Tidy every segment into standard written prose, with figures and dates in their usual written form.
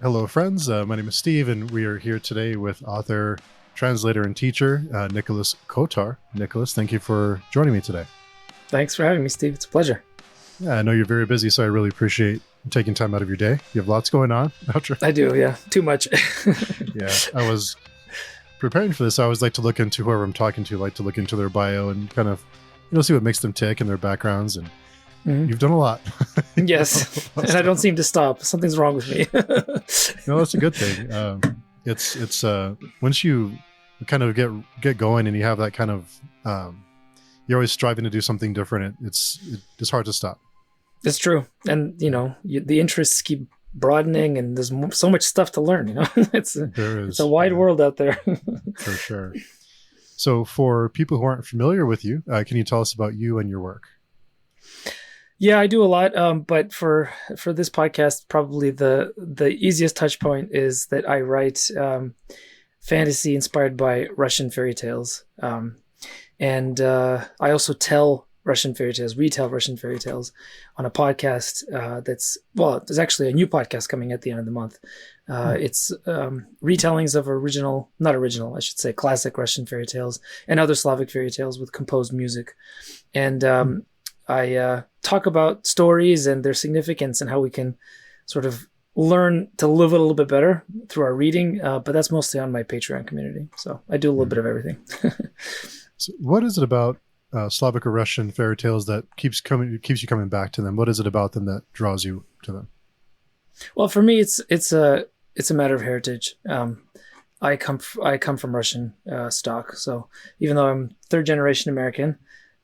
Hello, friends. My name is Steve, and we are here today with author, translator, and teacher Nicholas Kotar. Nicholas, thank you for joining me today. Thanks for having me, Steve. It's a pleasure. Yeah, I know you're very busy, so I really appreciate taking time out of your day. You have lots going on. I do, yeah. Too much. Yeah, I was preparing for this. I always like to look into whoever I'm talking to, like to look into their bio and kind of, see what makes them tick and their backgrounds. And you've done a lot. Yes, and I don't seem to stop. Something's wrong with me. No, that's a good thing. It's once you kind of get going and you have that kind of you're always striving to do something different. It's hard to stop. It's true, and the interests keep broadening, and there's so much stuff to learn. It's a wide world out there. For sure. So, for people who aren't familiar with you, can you tell us about you and your work? Yeah, I do a lot, but for this podcast, probably the easiest touch point is that I write fantasy inspired by Russian fairy tales, and I also tell Russian fairy tales, retell Russian fairy tales on a podcast there's actually a new podcast coming at the end of the month. It's retellings of classic Russian fairy tales and other Slavic fairy tales with composed music, and I talk about stories and their significance and how we can sort of learn to live it a little bit better through our reading. But that's mostly on my Patreon community. So I do a little bit of everything. So what is it about Slavic or Russian fairy tales that keeps you coming back to them? What is it about them that draws you to them? Well, for me, it's a matter of heritage. I come from Russian stock. So even though I'm third generation American,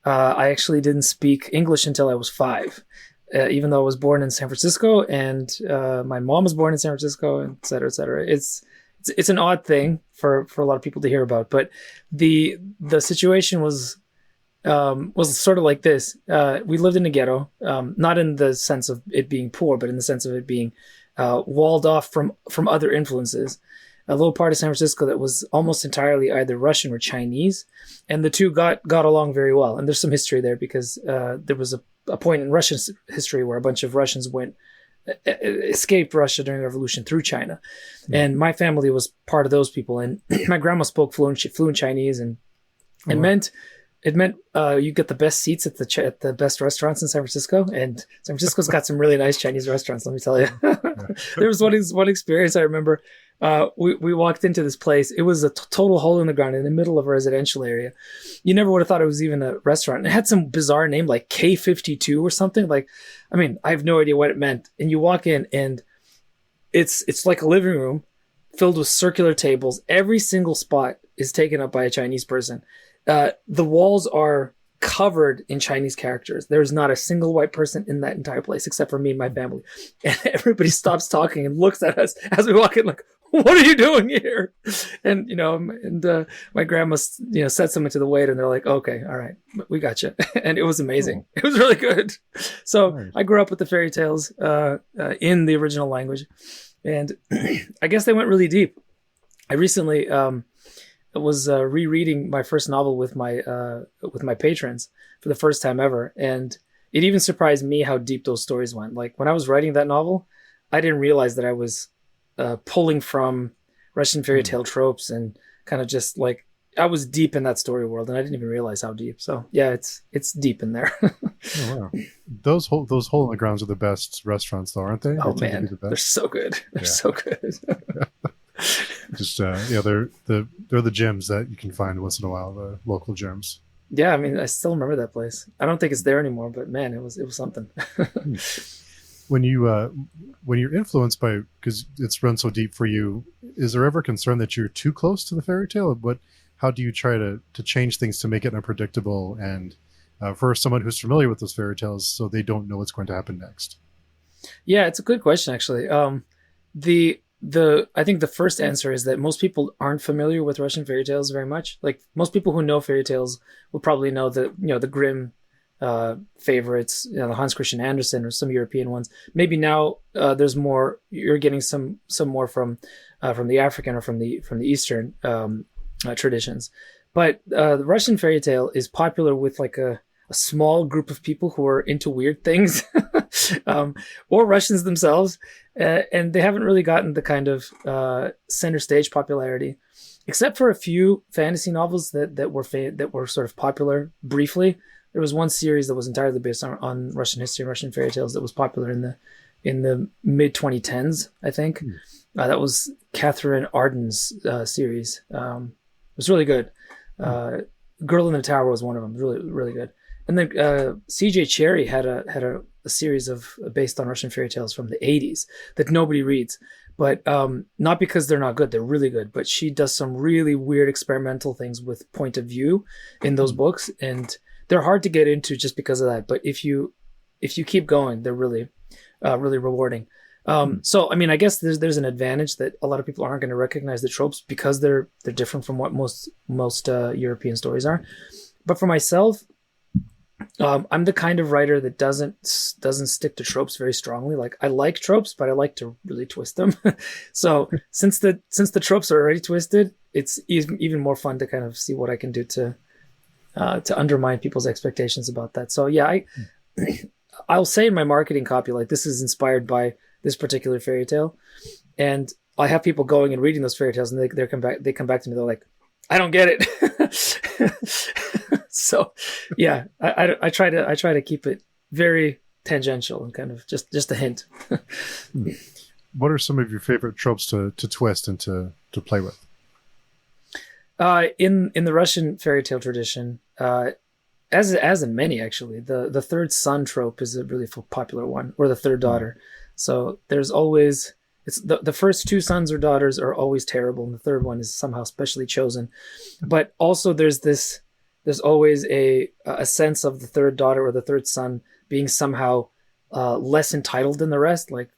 I actually didn't speak English until I was 5, even though I was born in San Francisco and my mom was born in San Francisco, et cetera, et cetera. It's an odd thing for a lot of people to hear about, but the situation was sort of like this. We lived in a ghetto, not in the sense of it being poor, but in the sense of it being walled off from other influences. A little part of San Francisco that was almost entirely either Russian or Chinese, and the two got along very well. And there's some history there because there was a point in Russian history where a bunch of Russians escaped Russia during the revolution through China, and my family was part of those people. And my grandma spoke fluent Chinese, and it meant you get the best seats at the best restaurants in San Francisco, and San Francisco's got some really nice Chinese restaurants. Let me tell you, there was one experience I remember. We walked into this place. It was a total hole in the ground in the middle of a residential area. You never would have thought it was even a restaurant. It had some bizarre name like K52 or something. Like, I mean, I have no idea what it meant. And you walk in, and it's like a living room filled with circular tables. Every single spot is taken up by a Chinese person. The walls are covered in Chinese characters. There's not a single white person in that entire place except for me and my family. And everybody stops talking and looks at us as we walk in like, what are you doing here? And, my grandma, said something to the waiter, and they're like, okay, all right, we got you. And it was amazing. It was really good. So nice. I grew up with the fairy tales in the original language. And I guess they went really deep. I recently was rereading my first novel with my patrons for the first time ever. And it even surprised me how deep those stories went. Like when I was writing that novel, I didn't realize that I was pulling from Russian fairy tale tropes and kind of just like I was deep in that story world, and I didn't even realize how deep. So yeah, it's deep in there. Oh, wow. Those hole in the grounds are the best restaurants, though, aren't they? Oh man, they're so good. They're so good. Just they're the gyms that you can find once in a while, the local gyms. Yeah, I mean, I still remember that place. I don't think it's there anymore, but man, it was something. When you're influenced by, because it's run so deep for you, is there ever concern that you're too close to the fairy tale? How do you try to change things to make it unpredictable and for someone who's familiar with those fairy tales, so they don't know what's going to happen next? Yeah, it's a good question actually. I think the first answer is that most people aren't familiar with Russian fairy tales very much. Like most people who know fairy tales will probably know the Grimm favorites, the Hans Christian Andersen or some European ones. Maybe now there's more. You're getting some more from the African or from the Eastern traditions. But the Russian fairy tale is popular with like a small group of people who are into weird things. um, or Russians themselves, and they haven't really gotten the kind of center stage popularity, except for a few fantasy novels that were sort of popular briefly. There was one series that was entirely based on Russian history and Russian fairy tales that was popular in the mid 2010s, I think. That was Catherine Arden's series. It was really good. Girl in the Tower was one of them. Really, really good. And then C.J. Cherry had a series based on Russian fairy tales from the 80s that nobody reads, but not because they're not good. They're really good. But she does some really weird experimental things with point of view in those books, and they're hard to get into just because of that. But if you keep going, they're really really rewarding. So I mean, I guess there's an advantage that a lot of people aren't going to recognize the tropes because they're different from what most European stories are. But for myself, I'm the kind of writer that doesn't stick to tropes very strongly. Like, I like tropes, but I like to really twist them. So since the tropes are already twisted, it's even more fun to kind of see what I can do to undermine people's expectations about that. So yeah, I'll say in my marketing copy, like, this is inspired by this particular fairy tale, and I have people going and reading those fairy tales, and they come back to me, they're like, I don't get it. So yeah, I try to keep it very tangential and kind of just a hint. What are some of your favorite tropes to twist and to play with? In the Russian fairy tale tradition, as in many, actually, the third son trope is a really popular one, or the third daughter. So there's always, it's the first two sons or daughters are always terrible, and the third one is somehow specially chosen. But also there's always a sense of the third daughter or the third son being somehow less entitled than the rest, like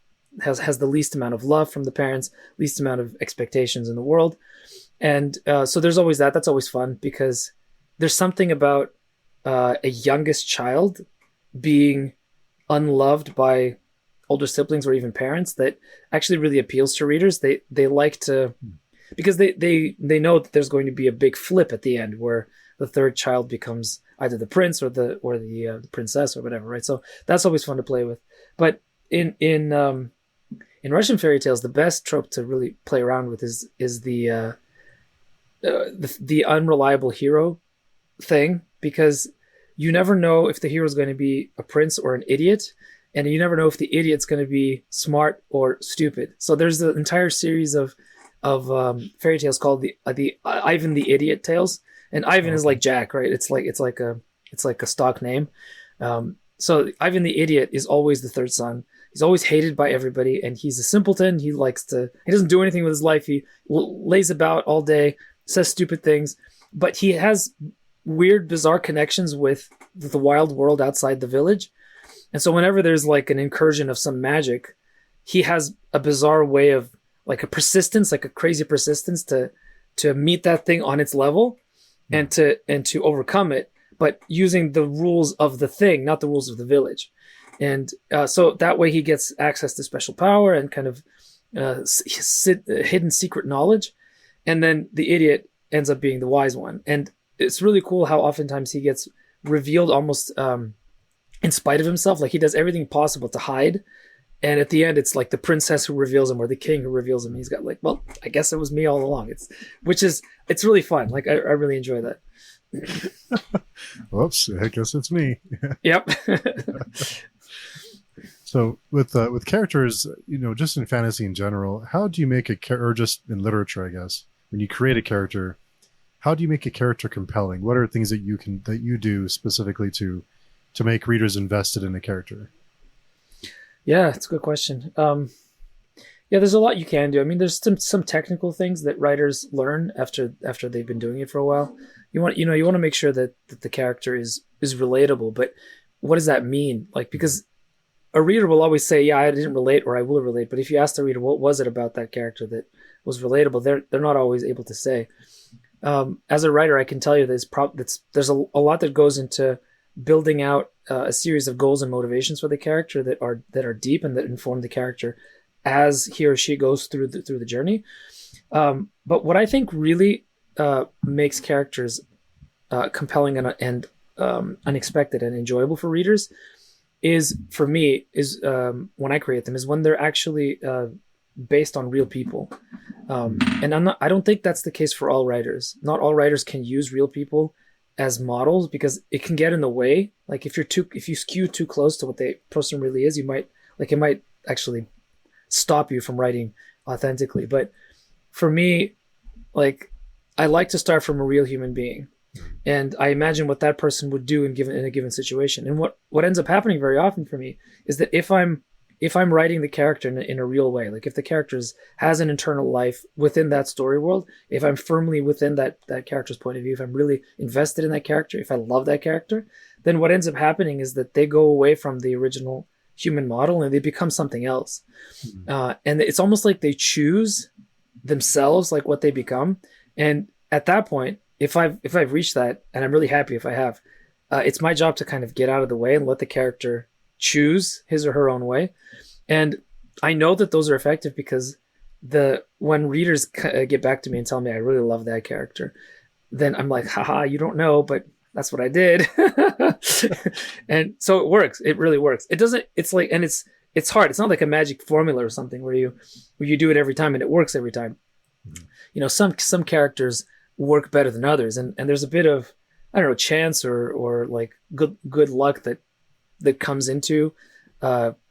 has the least amount of love from the parents, least amount of expectations in the world. And so there's always that. That's always fun, because there's something about a youngest child being unloved by older siblings or even parents that actually really appeals to readers. They like to, because they know that there's going to be a big flip at the end where the third child becomes either the prince or the princess or whatever, right? So that's always fun to play with. But in Russian fairy tales, the best trope to really play around with is the unreliable hero thing, because you never know if the hero is going to be a prince or an idiot, and you never know if the idiot's going to be smart or stupid. So there's an entire series of fairy tales called the Ivan the Idiot tales, and Ivan is like Jack, right? It's like a stock name. So Ivan the Idiot is always the third son. He's always hated by everybody, and he's a simpleton. He doesn't do anything with his life. He lays about all day, says stupid things, but he has weird, bizarre connections with the wild world outside the village. And so whenever there's like an incursion of some magic, he has a bizarre way of, like, a persistence, like a crazy persistence to meet that thing on its level and to overcome it, but using the rules of the thing, not the rules of the village. And so that way he gets access to special power and kind of hidden secret knowledge. And then the idiot ends up being the wise one. And it's really cool how oftentimes he gets revealed almost in spite of himself. Like, he does everything possible to hide. And at the end, it's like the princess who reveals him or the king who reveals him. He's got like, well, I guess it was me all along. It's really fun. Like, I really enjoy that. Whoops, I guess it's me. Yep. So with characters, just in fantasy in general, how do you make or just in literature, I guess, when you create a character, how do you make a character compelling? What are things that you do specifically to make readers invested in a character? Yeah, it's a good question. Yeah, there's a lot you can do. I mean, there's some technical things that writers learn after they've been doing it for a while. You want to make sure that the character is relatable, but what does that mean? Like, because a reader will always say, yeah, I didn't relate, or I will relate. But if you ask the reader, what was it about that character that was relatable, they're not always able to say. As a writer, I can tell you there's a lot that goes into building out a series of goals and motivations for the character that are deep and that inform the character as he or she goes through the journey. But what I think really makes characters compelling and unexpected and enjoyable for readers is for me is when I create them is when they're actually based on real people. And I don't think that's the case for all writers. Not all writers can use real people as models because it can get in the way. Like if you skew too close to what the person really is, it might actually stop you from writing authentically. But for me, like I like to start from a real human being, and I imagine what that person would do in a given situation. And what ends up happening very often for me is that if I'm writing the character in a real way, like if the character has an internal life within that story world, if I'm firmly within that character's point of view, if I'm really invested in that character, if I love that character, then what ends up happening is that they go away from the original human model and they become something else. And it's almost like they choose themselves, like what they become. And at that point, if I've reached that, and I'm really happy if I have, it's my job to kind of get out of the way and let the character choose his or her own way. And I know that those are effective because when readers get back to me and tell me I really love that character, then I'm like, haha, you don't know, but that's what I did. And so it works. It really works. It doesn't, it's like, and it's hard. It's not like a magic formula or something where you do it every time and it works every time. Some characters work better than others. And there's a bit of, I don't know, chance or like good luck that comes into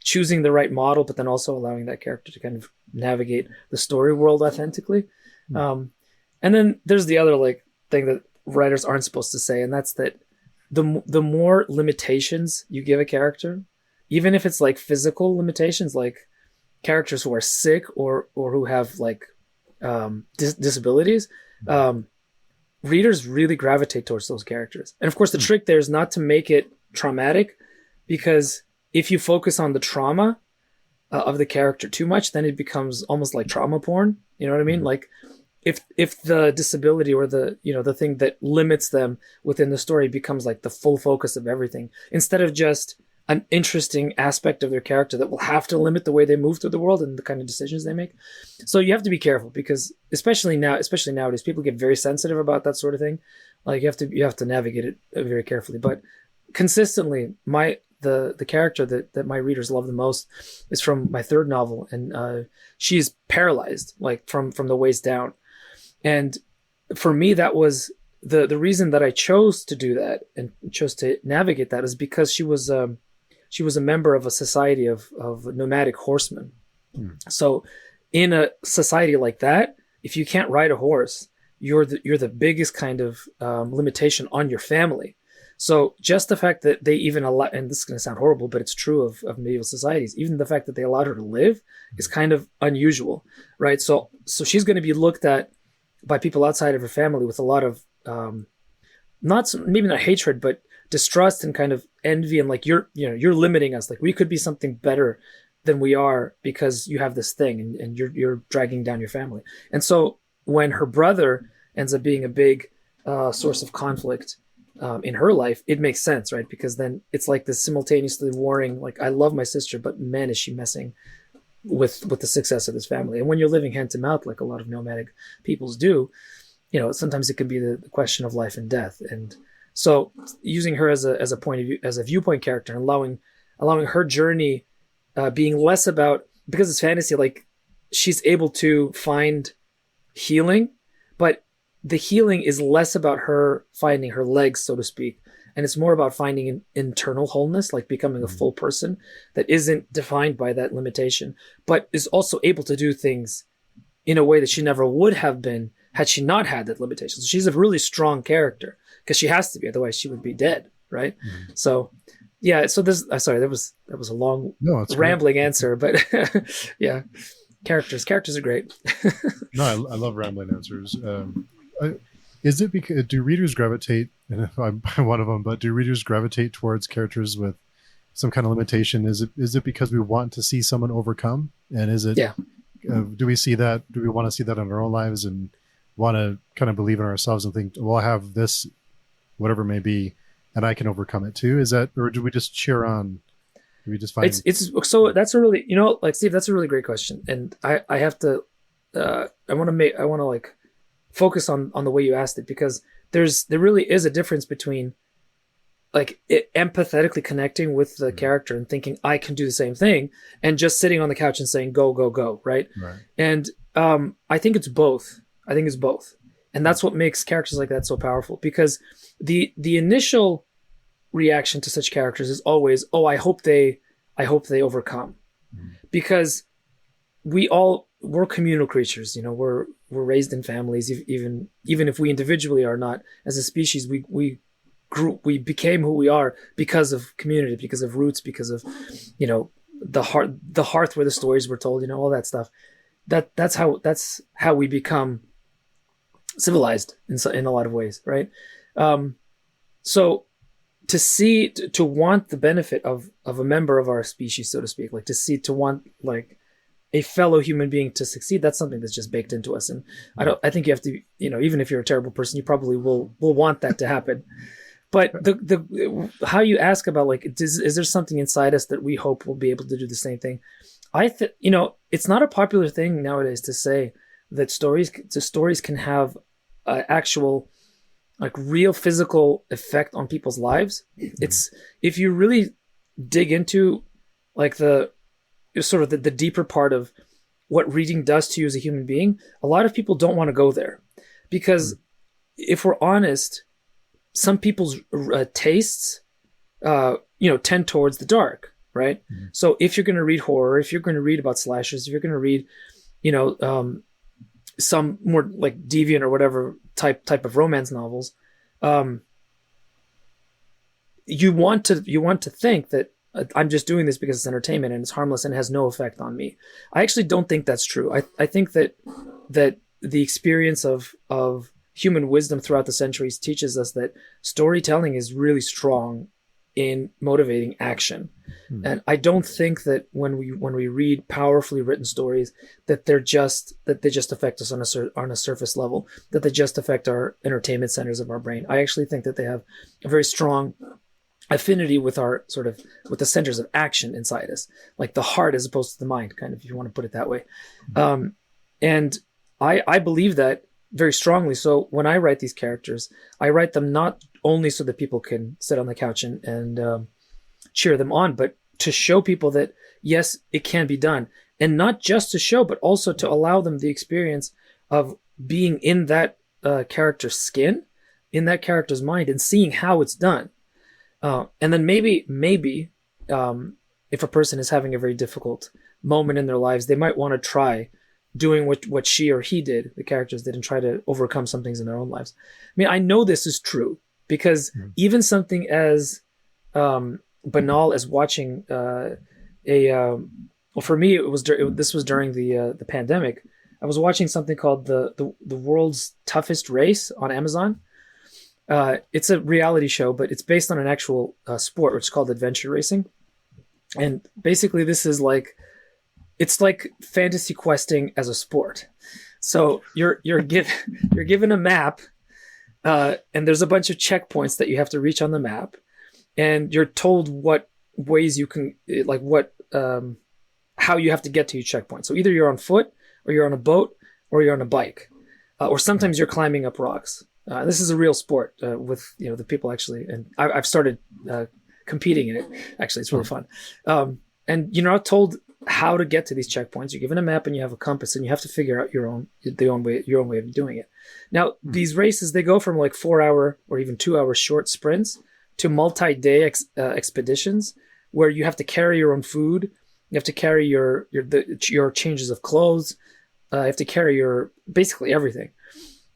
choosing the right model, but then also allowing that character to kind of navigate the story world authentically. And then there's the other like thing that writers aren't supposed to say, and that's that the more limitations you give a character, even if it's like physical limitations, like characters who are sick or who have like disabilities, readers really gravitate towards those characters. And of course, the trick there is not to make it traumatic, because if you focus on the trauma of the character too much, then it becomes almost like trauma porn. You know what I mean? Like if the disability or the thing that limits them within the story becomes like the full focus of everything, instead of just an interesting aspect of their character that will have to limit the way they move through the world and the kind of decisions they make. So you have to be careful, because especially nowadays, people get very sensitive about that sort of thing. Like you have to navigate it very carefully. But consistently, the character that my readers love the most is from my third novel, and she's paralyzed, like from the waist down. And for me, that was the reason that I chose to do that and chose to navigate that is because she was a member of a society of nomadic horsemen. So in a society like that, if you can't ride a horse, you're the biggest kind of limitation on your family. So just the fact that they even allow, and this is going to sound horrible, but it's true of medieval societies, even the fact that they allowed her to live is kind of unusual, right? So she's going to be looked at by people outside of her family with a lot of, maybe not hatred, but distrust and kind of envy, and like, you're limiting us. Like, we could be something better than we are because you have this thing, and you're dragging down your family. And so when her brother ends up being a big source of conflict in her life, it makes sense, right? Because then it's like this simultaneously warring, like, I love my sister, but man, is she messing with the success of this family. And when you're living hand to mouth, like a lot of nomadic peoples do, sometimes it can be the question of life and death. And so using her as a point of view, as a viewpoint character, and allowing her journey being less about, because it's fantasy, like, she's able to find healing, but the healing is less about her finding her legs, so to speak, and it's more about finding an internal wholeness, like becoming a full person that isn't defined by that limitation, but is also able to do things in a way that she never would have been had she not had that limitation. So she's a really strong character because she has to be, otherwise she would be dead, right? So yeah, so this, sorry, that was a long, rambling answer, but yeah, characters are great. No, I love rambling answers. Is it because, do readers gravitate, and if I'm one of them, but do readers gravitate towards characters with some kind of limitation? Is it because we want to see someone overcome? And is it, yeah, do we see that? Do we want to see that in our own lives and want to kind of believe in ourselves and think, well, I have this, whatever it may be, and I can overcome it too? Is that, or do we just cheer on? Do we just find it's so that's a really, like, Steve, that's a really great question, and I have to I want to like focus on the way you asked it, because there really is a difference between empathetically connecting with the character and thinking I can do the same thing, and just sitting on the couch and saying go go go, right? Right. And I think it's both. I think it's both, and that's what makes characters like that so powerful, because the initial reaction to such characters is always, oh, I hope they overcome, because we're communal creatures, we're raised in families, even if we individually are not. As a species, we became who we are because of community, because of roots, because of the hearth where the stories were told, all that stuff. That's how we become civilized in a lot of ways, right? So to want the benefit of a member of our species, so to speak, like to want like a fellow human being to succeed, that's something that's just baked into us. And I think you have to, even if you're a terrible person, you probably will want that to happen. But the how you ask about like, is there something inside us that we hope will be able to do the same thing? It's not a popular thing nowadays to say that stories can have actual, like, real physical effect on people's lives. It's, if you really dig into like the sort of the deeper part of what reading does to you as a human being, a lot of people don't want to go there, because if we're honest, some people's tastes tend towards the dark, right? So if you're going to read horror, if you're going to read about slashers, if you're going to read some more like deviant or whatever type of romance novels, you want to think that I'm just doing this because it's entertainment and it's harmless and has no effect on me. I actually don't think that's true. I think that the experience of human wisdom throughout the centuries teaches us that storytelling is really strong in motivating action. And I don't think that when we read powerfully written stories that they just affect us on a surface level, that they just affect our entertainment centers of our brain. I actually think that they have a very strong affinity with with the centers of action inside us, like the heart as opposed to the mind, kind of, if you want to put it that way. And I believe that very strongly. So when I write these characters, I write them not only so that people can sit on the couch and cheer them on, but to show people that yes, it can be done. And not just to show, but also to allow them the experience of being in that character's skin, in that character's mind, and seeing how it's done. And then maybe if a person is having a very difficult moment in their lives, they might want to try doing what she or he did, the characters did, and try to overcome some things in their own lives. I mean, I know this is true because even something as banal as watching well, for me, this was during the pandemic. I was watching something called the World's Toughest Race on Amazon. It's a reality show, but it's based on an actual sport, which is called adventure racing. And basically, it's like fantasy questing as a sport. So you're given a map, and there's a bunch of checkpoints that you have to reach on the map, and you're told what ways you can, how you have to get to each checkpoint. So either you're on foot, or you're on a boat, or you're on a bike, or sometimes you're climbing up rocks. This is a real sport with the people actually, and I've started competing in it. Actually, it's really fun. And you're not told how to get to these checkpoints. You're given a map and you have a compass, and you have to figure out your own way of doing it. Now, these races, they go from like 4-hour or even 2-hour short sprints to multi-day expeditions where you have to carry your own food. You have to carry your changes of clothes. You have to carry your basically everything.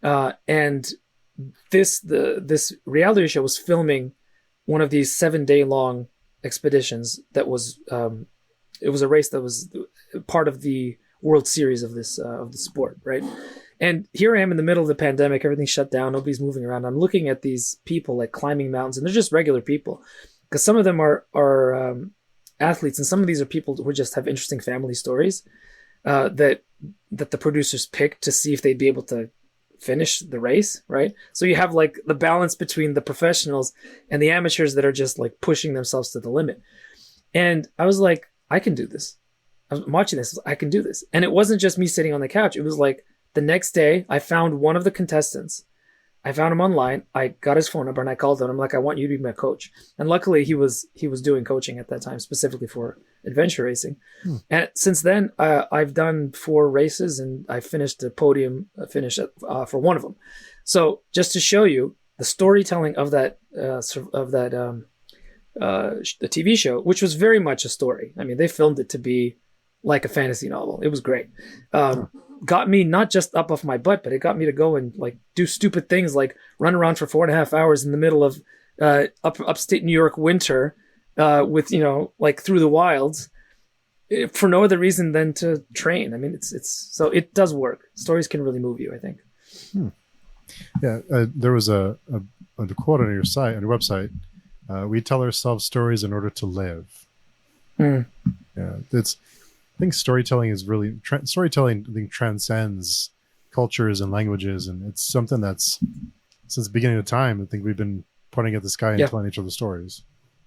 And this reality show was filming one of these 7-day long expeditions that was it was a race that was part of the World Series of the sport, right? And here I am in the middle of the pandemic, everything's shut down, nobody's moving around. I'm looking at these people like climbing mountains, and they're just regular people, because some of them are athletes, and some of these are people who just have interesting family stories that the producers picked to see if they'd be able to finish the race, right? So you have like the balance between the professionals and the amateurs that are just like pushing themselves to the limit. And I was like, I can do this. I was watching this, I can do this. And it wasn't just me sitting on the couch. It was like the next day I found one of the contestants I found him online. I got his phone number and I called him. I'm like, I want you to be my coach. And luckily, he was doing coaching at that time specifically for adventure racing. Hmm. And since then, I've done 4 races and I finished the podium finish for one of them. So just to show you the storytelling of that the TV show, which was very much a story. I mean, they filmed it to be like a fantasy novel. It was great. Got me not just up off my butt, but it got me to go and like do stupid things like run around for 4.5 hours in the middle of upstate New York winter with, like through the wilds for no other reason than to train. I mean, it's so it does work. Stories can really move you, I think. Yeah, there was a quote on your site, on your website. We tell ourselves stories in order to live. Mm. Yeah, I think storytelling is really storytelling. I think transcends cultures and languages, and it's something that's since the beginning of time. I think we've been pointing at the sky and Yeah. telling each other stories.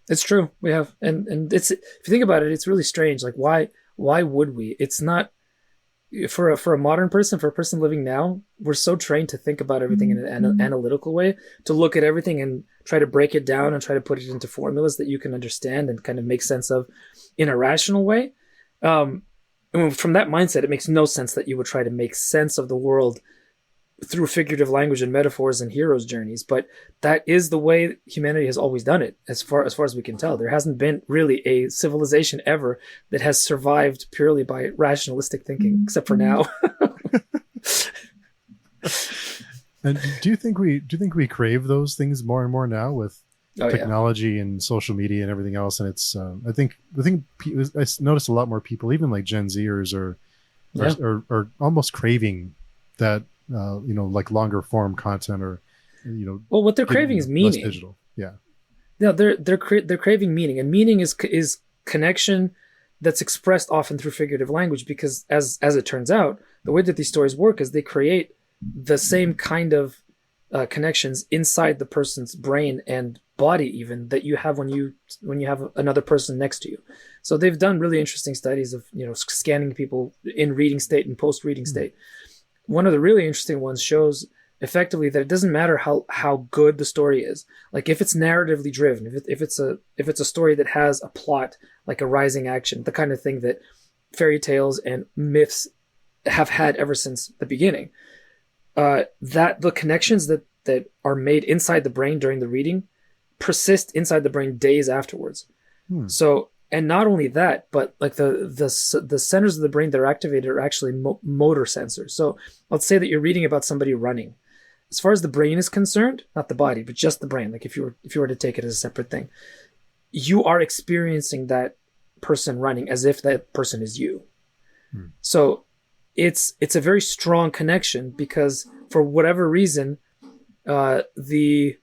It's true. We have, and it's, if you think about it, it's really strange. Like, why would we? It's not for a modern person, for a person living now. We're so trained to think about everything in an analytical way, to look at everything and try to break it down and try to put it into formulas that you can understand and kind of make sense of in a rational way. And from that mindset, it makes no sense that you would try to make sense of the world through figurative language and metaphors and heroes' journeys. But that is the way humanity has always done it, as far as we can tell. There hasn't been really a civilization ever that has survived purely by rationalistic thinking, except for now. And do you think we crave those things more and more now with technology and social media and everything else? And it's I think I noticed a lot more people, even like Gen Zers, are almost craving that like longer form content, or well, what they're craving is meaning. Less digital. Yeah. Yeah, they're craving meaning, and meaning is connection that's expressed often through figurative language, because as it turns out, the way that these stories work is they create the same kind of connections inside the person's brain and body, even, that you have when you have another person next to you. So they've done really interesting studies of scanning people in reading state and post reading state. One of the really interesting ones shows effectively that it doesn't matter how good the story is. Like, if it's narratively driven, if it's a story that has a plot, like a rising action, the kind of thing that fairy tales and myths have had ever since the beginning, that the connections that are made inside the brain during the reading persist inside the brain days afterwards. So, and not only that, but like the centers of the brain that are activated are actually motor sensors. So let's say that you're reading about somebody running. As far as the brain is concerned, not the body, but just the brain, like if you were to take it as a separate thing, you are experiencing that person running as if that person is you. So it's a very strong connection, because for whatever reason, the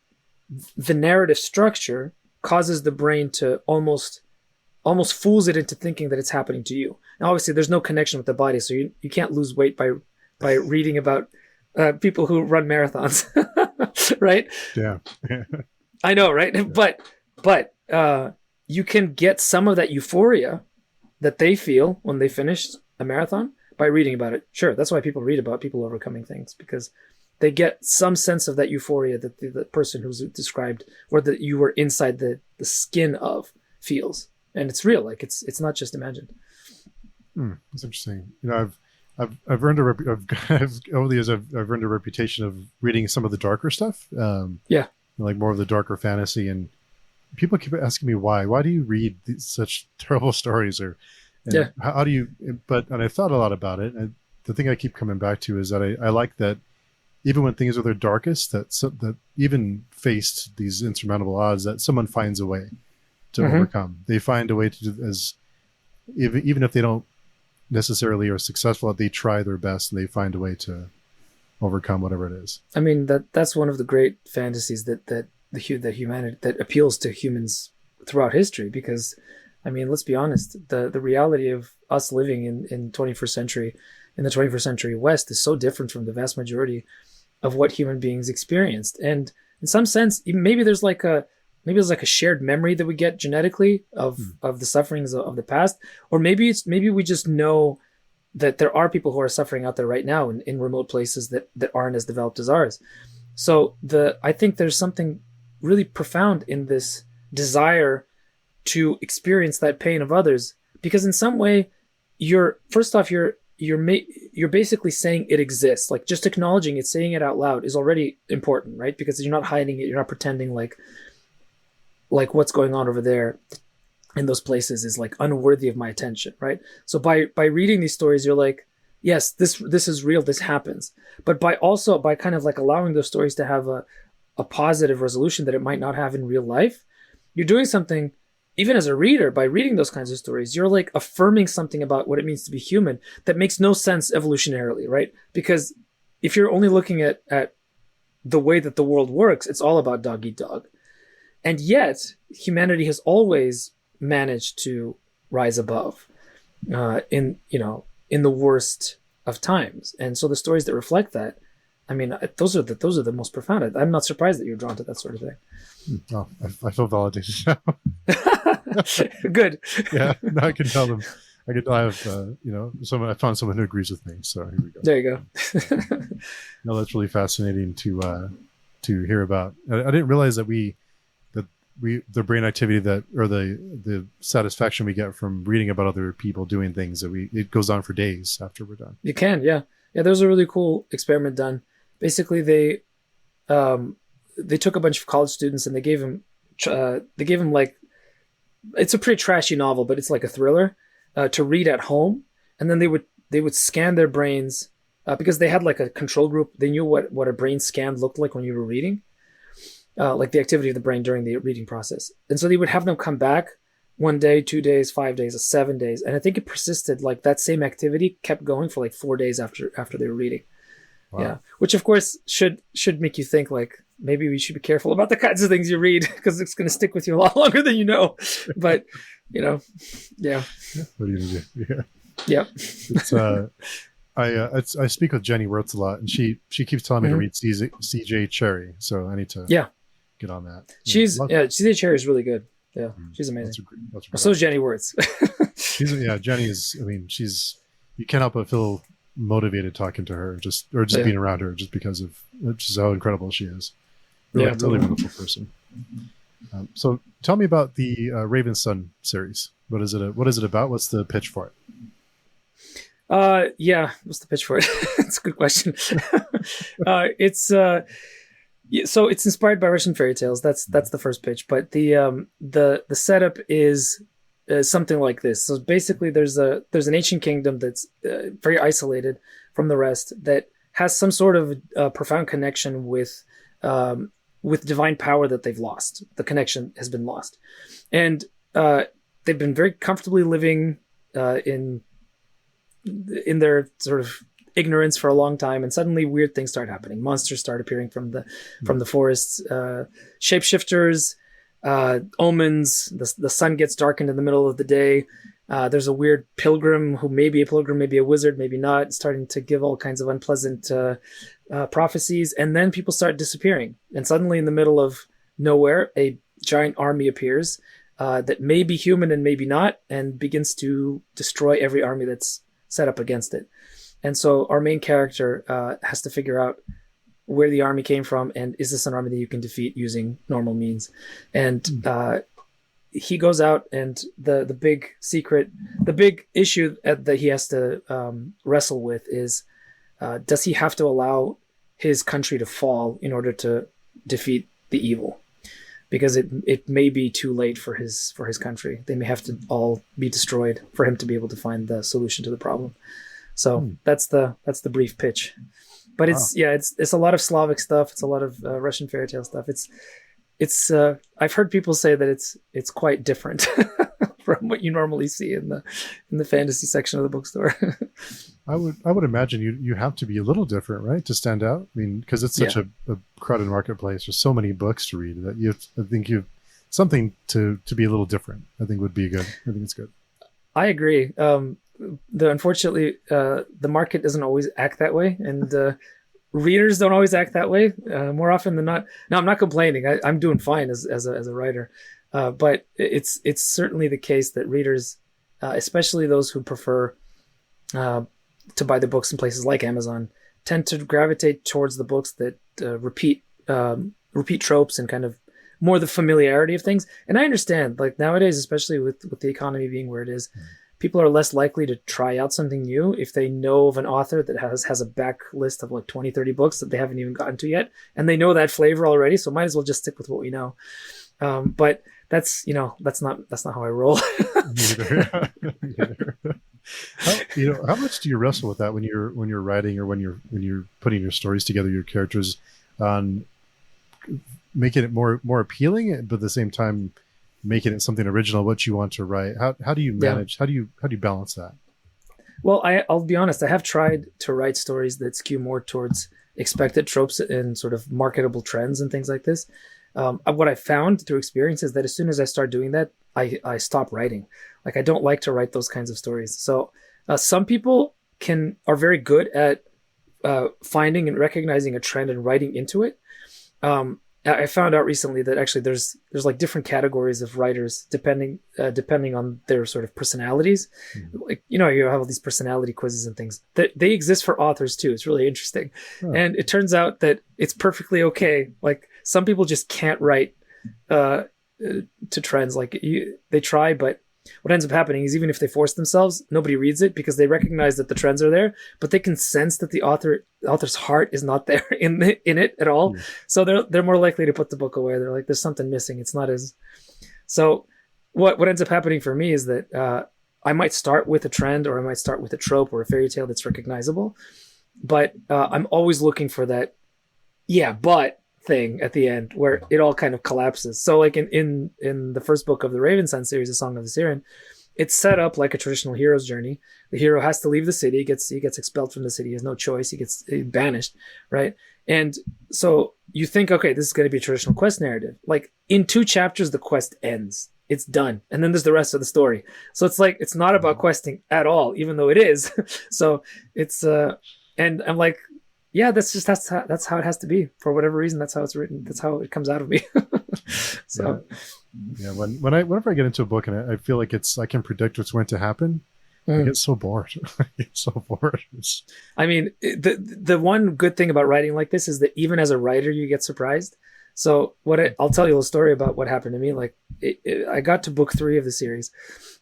narrative structure causes the brain to almost fools it into thinking that it's happening to you. Now, obviously, there's no connection with the body, so you can't lose weight by reading about people who run marathons, right? Yeah. I know, right? Yeah. But you can get some of that euphoria that they feel when they finish a marathon by reading about it. Sure, that's why people read about people overcoming things, because they get some sense of that euphoria that the person who's described, or that you were inside the skin of, feels. And it's real. Like, it's not just imagined. That's interesting. I've earned over the years I've earned a reputation of reading some of the darker stuff. Like more of the darker fantasy, and people keep asking me why. Why do you read such terrible stories? How do you? And I thought a lot about it. And the thing I keep coming back to is that I like that even when things are their darkest, that even faced these insurmountable odds, that someone finds a way to overcome. They find a way to do, as even if they don't necessarily are successful, they try their best and they find a way to overcome whatever it is. I mean, that's one of the great fantasies that humanity, that appeals to humans throughout history, because I mean, let's be honest, the reality of us living in 21st century, in the 21st century West, is so different from the vast majority of what human beings experienced. And in some sense, maybe there's like a shared memory that we get genetically of the sufferings of the past, or maybe we just know that there are people who are suffering out there right now in remote places that aren't as developed as ours. So I think there's something really profound in this desire to experience that pain of others, because in some way you're first off you're basically saying it exists. Like just acknowledging it, saying it out loud is already important, right? Because you're not hiding it, you're not pretending like what's going on over there in those places is like unworthy of my attention, right? So by reading these stories, you're like, yes, this is real, this happens. But by kind of like allowing those stories to have a positive resolution that it might not have in real life, you're doing something. Even as a reader, by reading those kinds of stories, you're like affirming something about what it means to be human that makes no sense evolutionarily, right? Because if you're only looking at the way that the world works, it's all about dog eat dog. And yet humanity has always managed to rise above in the worst of times. And so the stories that reflect that, I mean, those are the most profound. I'm not surprised that you're drawn to that sort of thing. Oh, I feel validated now. Good. Yeah, now I can tell them. I have someone. I found someone who agrees with me. So here we go. There you go. No, that's really fascinating to hear about. I didn't realize that the brain activity or the satisfaction we get from reading about other people doing things it goes on for days after we're done. You can, yeah. There was a really cool experiment done. Basically, they took a bunch of college students and they gave them like, it's a pretty trashy novel, but it's like a thriller to read at home, and then they would scan their brains because they had like a control group. They knew what a brain scan looked like when you were reading, like the activity of the brain during the reading process. And so they would have them come back 1 day, 2 days, 5 days, 7 days, and I think it persisted. Like that same activity kept going for like 4 days after they were reading. Wow. Yeah, which of course should make you think like maybe we should be careful about the kinds of things you read because it's going to stick with you a lot longer than you know. But yeah. What are you gonna do? Yeah. It's I speak with Jenny Wirtz a lot, and she keeps telling me to read CJ Cherry, so I need to get on that. CJ Cherry is really good. Yeah, she's amazing. So is Jenny Wirtz. Jenny is. I mean, you can't help but feel motivated talking to her, just being around her, just because of just how incredible she is. Really, totally wonderful person. So, tell me about the Raven Sun series. What is it about? What's the pitch for it? What's the pitch for it? It's a good question. So it's inspired by Russian fairy tales. That's the first pitch. But the setup is something like this. So basically, there's an ancient kingdom that's very isolated from the rest, that has some sort of profound connection with divine power that they've lost. The connection has been lost, and they've been very comfortably living in their sort of ignorance for a long time, and suddenly weird things start happening. Monsters start appearing from the forests, shapeshifters, omens. The sun gets darkened in the middle of the day. There's a weird pilgrim who may be a pilgrim, maybe a wizard, maybe not, starting to give all kinds of unpleasant prophecies, and then people start disappearing. And suddenly, in the middle of nowhere, a giant army appears that may be human and maybe not, and begins to destroy every army that's set up against it. And so our main character has to figure out where the army came from, and is this an army that you can defeat using normal means? And he goes out, and the big secret, the big issue that he has to wrestle with is, does he have to allow his country to fall in order to defeat the evil? Because it may be too late for his country. They may have to all be destroyed for him to be able to find the solution to the problem. So that's the brief pitch. But it's a lot of Slavic stuff. It's a lot of Russian fairy tale stuff. It's I've heard people say that it's quite different from what you normally see in the fantasy section of the bookstore. I would imagine you have to be a little different, right, to stand out. I mean, because it's such a crowded marketplace. There's so many books to read that I think you something to be a little different. I think would be good. I think it's good. I agree. Unfortunately, the market doesn't always act that way, and readers don't always act that way. More often than not. No, I'm not complaining. I'm doing fine as a writer, but it's certainly the case that readers, especially those who prefer to buy the books in places like Amazon, tend to gravitate towards the books that repeat repeat tropes and kind of more the familiarity of things. And I understand, like nowadays, especially with the economy being where it is, people are less likely to try out something new if they know of an author that has a back list of like 20, 30 books that they haven't even gotten to yet. And they know that flavor already. So might as well just stick with what we know. But that's not how I roll. Neither. Neither. How much do you wrestle with that when you're writing or when you're putting your stories together, your characters, on making it more appealing, but at the same time making it something original, what you want to write? How do you manage? How do you balance that? Well, I'll be honest. I have tried to write stories that skew more towards expected tropes and sort of marketable trends and things like this. What I found through experience is that as soon as I start doing that, I stop writing. Like I don't like to write those kinds of stories. So some people are very good at finding and recognizing a trend and writing into it. I found out recently that actually there's like different categories of writers depending on their sort of personalities. Like, you have all these personality quizzes and things that they exist for authors too. It's really interesting. Oh. And it turns out that it's perfectly okay. Like some people just can't write to trends. Like they try, but what ends up happening is even if they force themselves, nobody reads it because they recognize that the trends are there, but they can sense that the author's heart is not there in it at all. So they're more likely to put the book away. They're like, there's something missing. It's not as. So what ends up happening for me is that I might start with a trend, or I might start with a trope or a fairy tale that's recognizable, but I'm always looking for that. Yeah, but thing at the end where it all kind of collapses. So like in the first book of the Raven Sun series, A Song of the Siren, it's set up like a traditional hero's journey. The hero has to leave the city. He gets expelled from the city. He has no choice. He gets banished, right? And so you think, okay, this is going to be a traditional quest narrative. Like in 2 chapters, the quest ends. It's done. And then there's the rest of the story. So it's like, it's not about questing at all, even though it is. So it's, and I'm like, yeah, that's how it has to be. For whatever reason, that's how it's written. That's how it comes out of me. So, yeah. Whenever I get into a book and I feel like I can predict what's going to happen, I get so bored. I get so bored. I mean, the one good thing about writing like this is that even as a writer, you get surprised. So I'll tell you a story about what happened to me. Like I got to book 3 of the series,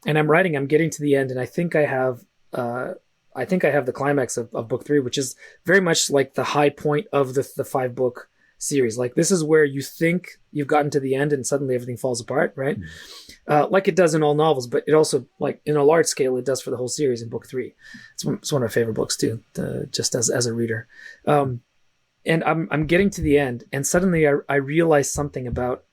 and I'm getting to the end, and I think I have the climax of book 3, which is very much like the high point of the 5-book series. Like this is where you think you've gotten to the end and suddenly everything falls apart, right? Like it does in all novels, but it also, like in a large scale, it does for the whole series in book 3. It's one of my favorite books too, just as a reader. And I'm getting to the end, and suddenly I realized something about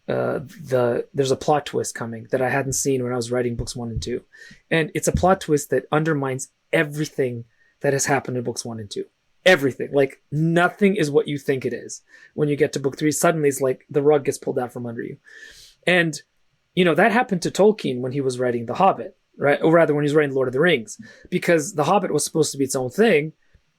there's a plot twist coming that I hadn't seen when I was writing books 1 and 2. And it's a plot twist that undermines everything that has happened in books 1 and 2. Everything. Like nothing is what you think it is. When you get to book 3, suddenly it's like the rug gets pulled out from under you. And, that happened to Tolkien when he was writing The Hobbit, right? Or rather when he was writing Lord of the Rings, because The Hobbit was supposed to be its own thing.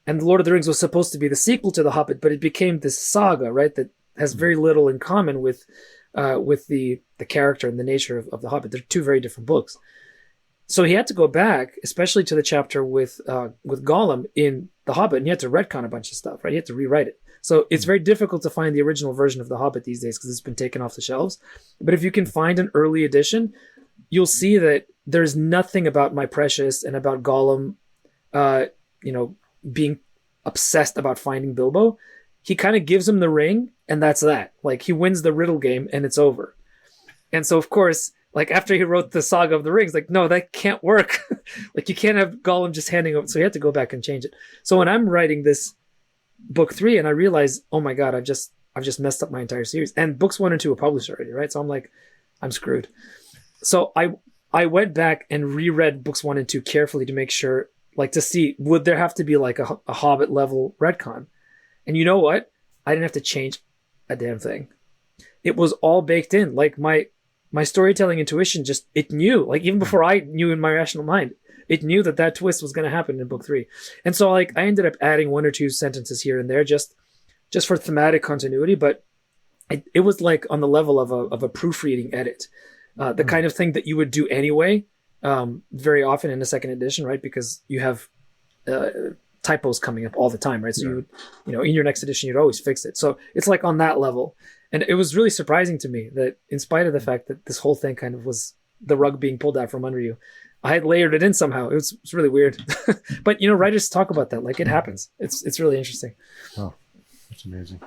And The Lord of the Rings was supposed to be the sequel to The Hobbit, but it became this saga, right? That has very little in common with the character and the nature of The Hobbit. They're 2 very different books. So he had to go back, especially to the chapter with Gollum in The Hobbit, and he had to retcon a bunch of stuff, right? He had to rewrite it. So it's very difficult to find the original version of The Hobbit these days because it's been taken off the shelves. But if you can find an early edition, you'll see that there's nothing about My Precious and about Gollum, being obsessed about finding Bilbo. He kind of gives him the ring, and that's that. Like he wins the riddle game, and it's over. And so, of course, like after he wrote the Saga of the Rings, like, no, that can't work. Like you can't have Gollum just handing over. So he had to go back and change it. So when I'm writing this book 3 and I realize, oh my God, I've just messed up my entire series, and books 1 and 2 are published already, right? So I'm like, I'm screwed. So I went back and reread books 1 and 2 carefully to make sure, like to see, would there have to be like a Hobbit level retcon? And you know what? I didn't have to change a damn thing. It was all baked in. Like my storytelling intuition it knew, like even before I knew in my rational mind, it knew that twist was going to happen in book 3. And so like I ended up adding 1 or 2 sentences here and there just for thematic continuity, but it was like on the level of a proofreading edit, the kind of thing that you would do anyway, very often in a second edition, right? Because you have typos coming up all the time, right? So Yeah. you would, in your next edition, you'd always fix it. So it's like on that level. And it was really surprising to me that in spite of the fact that this whole thing kind of was the rug being pulled out from under you, I had layered it in somehow. It's really weird. But, writers talk about that. Like it happens. It's really interesting. Oh, that's amazing.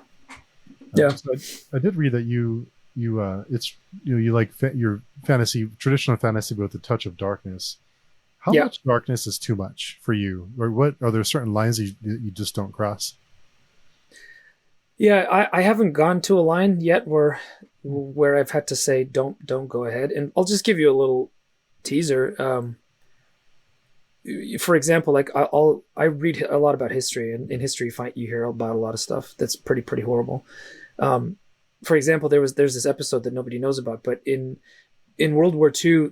Yeah. So I did read that it's you like your fantasy, traditional fantasy, but with a touch of darkness. How Yeah. much darkness is too much for you, or what are there certain lines that you just don't cross? Yeah, I haven't gone to a line yet where I've had to say don't go ahead. And I'll just give you a little teaser. For example, like I read a lot about history, and in history you hear about a lot of stuff that's pretty horrible. For example, there's this episode that nobody knows about, but in World War II,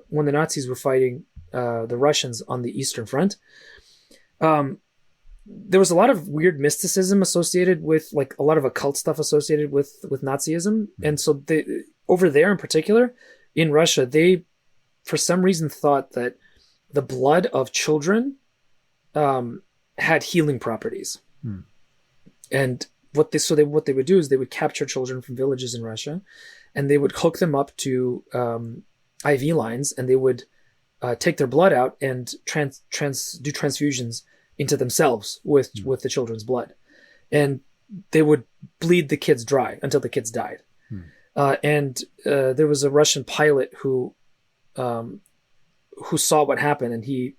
when the Nazis were fighting the Russians on the Eastern Front, there was a lot of weird mysticism associated with, like, a lot of occult stuff associated with Nazism. And so over there in particular, in Russia, they, for some reason, thought that the blood of children had healing properties. And what they would do is they would capture children from villages in Russia, and they would hook them up to IV lines, and they would take their blood out and do transfusions into themselves with the children's blood, and they would bleed the kids dry until the kids died. And there was a Russian pilot who saw what happened, and he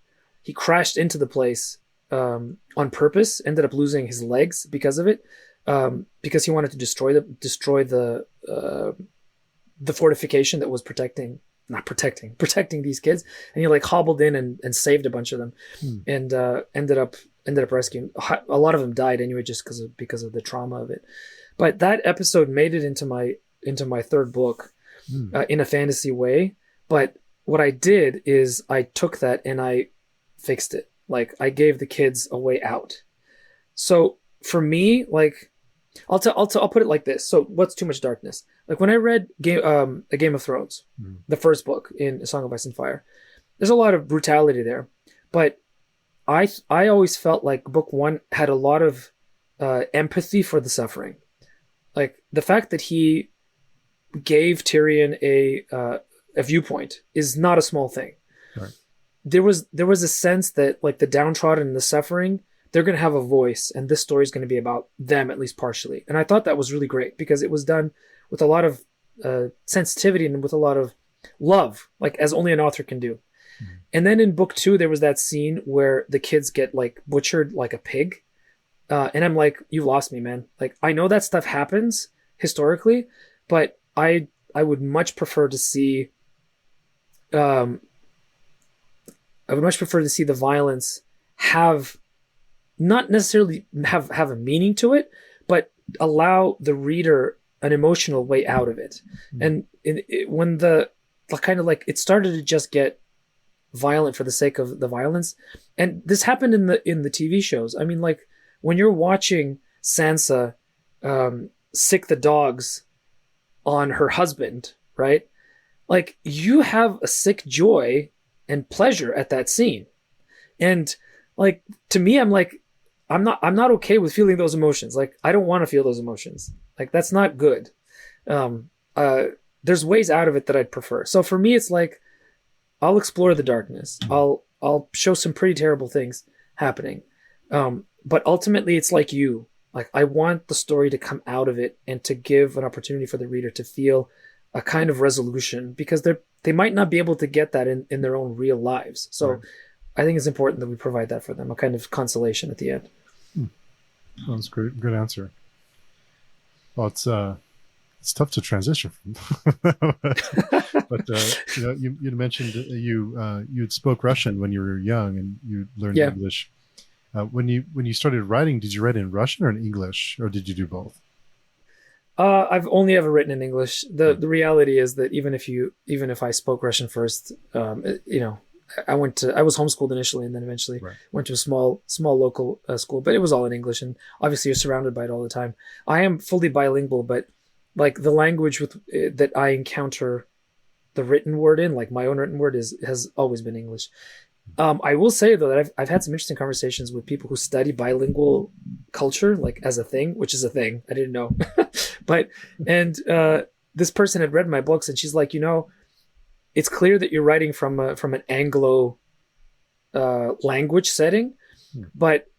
crashed into the place on purpose. Ended up losing his legs because of it, because he wanted to destroy the fortification that was protecting these kids, and he like hobbled in and saved a bunch of them, and ended up rescuing a lot of them. Died anyway just because of the trauma of it. But that episode made it into my third book in a fantasy way. But what I did is I took that and I fixed it. Like, I gave the kids a way out. So for me, like, I'll put it like this. So what's too much darkness? Like, when I read A Game of Thrones, the first book in A Song of Ice and Fire, there's a lot of brutality there. But I always felt like book one had a lot of empathy for the suffering. Like, the fact that he gave Tyrion a viewpoint is not a small thing. Right. There was a sense that, like, the downtrodden and the suffering, they're going to have a voice, and this story is going to be about them, at least partially. And I thought that was really great because it was done with a lot of sensitivity and with a lot of love, like, as only an author can do. And then in book two, there was that scene where the kids get, like, butchered like a pig. And I'm like, you lost me, man. Like, I know that stuff happens historically, but I would much prefer to see the violence have not necessarily have a meaning to it, but allow the reader an emotional way out of it. And when the kind of, like, it started to just get violent for the sake of the violence, and this happened in the TV shows. I mean, like, when you're watching Sansa sick the dogs on her husband, right? Like, you have a sick joy and pleasure at that scene. And, like, to me, I'm like, I'm not okay with feeling those emotions. Like, I don't want to feel those emotions. Like, that's not good. There's ways out of it that I'd prefer. So for me, it's like, I'll explore the darkness. I'll show some pretty terrible things happening. But ultimately, it's like you. Like, I want the story to come out of it and to give an opportunity for the reader to feel a kind of resolution, because they might not be able to get that in their own real lives. So right. I think it's important that we provide that for them, a kind of consolation at the end. That's great. Good answer. Well, it's tough to transition from, but you mentioned you spoke Russian when you were young and you learned English. When you started writing, did you write in Russian or in English, or did you do both? I've only ever written in English. The reality is that even if I spoke Russian first, I was homeschooled initially, and then eventually went to a small local school, but it was all in English, and obviously you're surrounded by it all the time. I am fully bilingual, but, like, the language that I encounter the written word in, like my own written word, has always been English. I will say though that I've had some interesting conversations with people who study bilingual culture, like as a thing, which is a thing I didn't know. But and this person had read my books, and she's like, it's clear that you're writing from an Anglo language setting, Hmm. but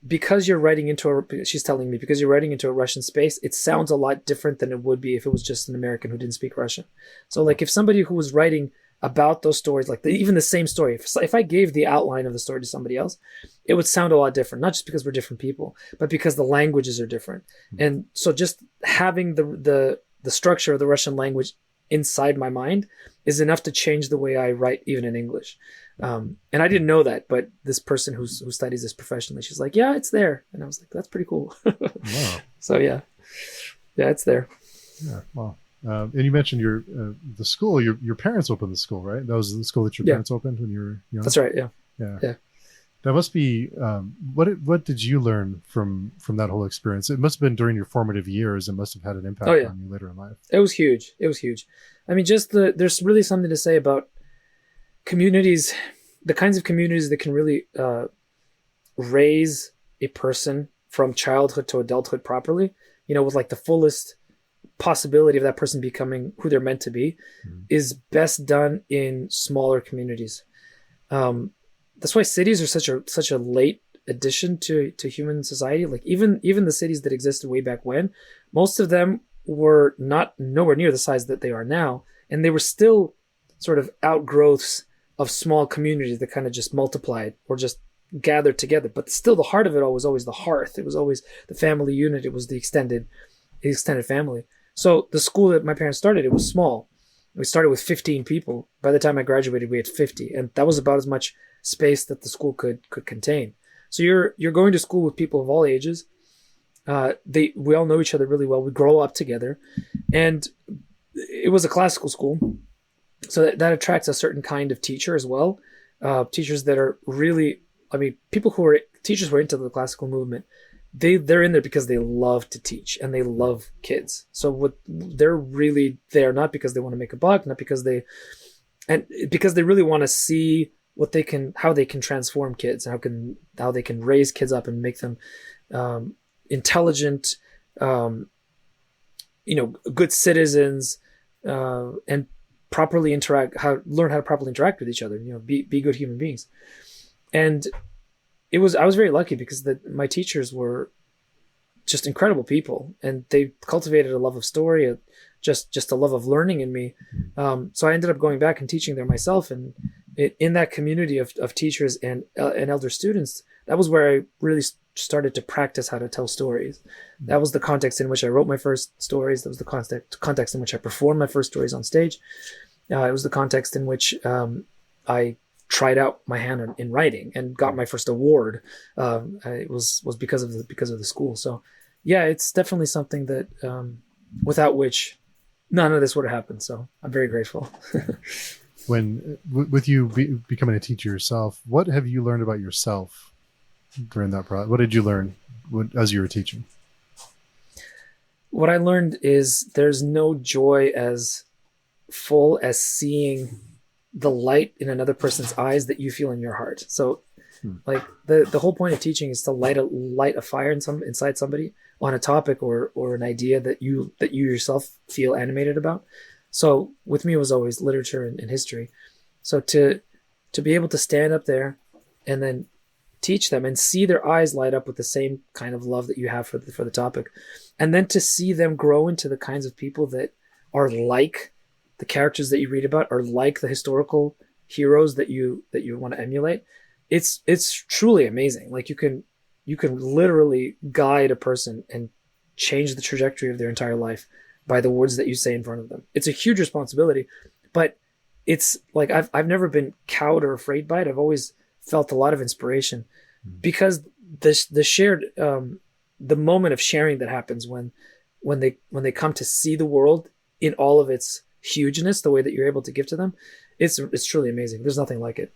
because you're writing she's telling me, because you're writing into a Russian space, it sounds a lot different than it would be if it was just an American who didn't speak Russian. So like if somebody who was writing about those stories, like even the same story, if I gave the outline of the story to somebody else, it would sound a lot different, not just because we're different people, but because the languages are different. And so just having the structure of the Russian language inside my mind is enough to change the way I write, even in English. And I didn't know that, but this person who studies this professionally, she's like, yeah, it's there. And I was like, that's pretty cool. Wow. So yeah, it's there. Yeah. Wow. And you mentioned the school. Your parents opened the school, right? That was the school that your Yeah. parents opened when you were young. That's right. Yeah. Yeah. Yeah. That must be what did you learn from that whole experience? It must have been during your formative years. It must have had an impact Oh, yeah. on you later in life. It was huge. It was huge. I mean, there's really something to say about communities, the kinds of communities that can really raise a person from childhood to adulthood properly, with like the fullest possibility of that person becoming who they're meant to be, is best done in smaller communities. That's why cities are such a late addition to human society. Like even the cities that existed way back when, most of them were not nowhere near the size that they are now, and they were still sort of outgrowths of small communities that kind of just multiplied or just gathered together. But still, the heart of it all was always the hearth. It was always the family unit. It was the extended family. So the school that my parents started, it was small. We started with 15 people. By the time I graduated, we had 50, and that was about as much space that the school could contain. So you're going to school with people of all ages. We all know each other really well. We grow up together, and it was a classical school, so that attracts a certain kind of teacher as well. Teachers that are really, I mean, teachers who are into the classical movement. They're in there because they love to teach and they love kids. So they're really there not because they want to make a buck, not because because they really want to see how they can transform kids, how they can raise kids up and make them intelligent, good citizens, and learn how to properly interact with each other. Be good human beings. And I was very lucky because my teachers were just incredible people, and they cultivated a love of story, just a love of learning in me. So I ended up going back and teaching there myself, and in that community of teachers and elder students, that was where I really started to practice how to tell stories. That was the context in which I wrote my first stories. That was the context in which I performed my first stories on stage. It was the context in which I tried out my hand in writing and got my first award. It was because of the school. So yeah, it's definitely something that without which none of this would have happened. So I'm very grateful. When with you becoming a teacher yourself, what have you learned about yourself during that process? What did you learn as you were teaching? What I learned is there's no joy as full as seeing the light in another person's eyes that you feel in your heart. So like the whole point of teaching is to light a fire inside somebody on a topic or an idea that you yourself feel animated about. So with me, it was always literature and history. So to be able to stand up there and then teach them and see their eyes light up with the same kind of love that you have for the topic, and then to see them grow into the kinds of people that are like the characters that you read about, are like the historical heroes that you want to emulate. It's truly amazing. Like you can literally guide a person and change the trajectory of their entire life by the words that you say in front of them. It's a huge responsibility, but it's like I've never been cowed or afraid by it. I've always felt a lot of inspiration because the shared the moment of sharing that happens when they come to see the world in all of its hugeness, the way that you're able to give to them, it's truly amazing. There's nothing like it.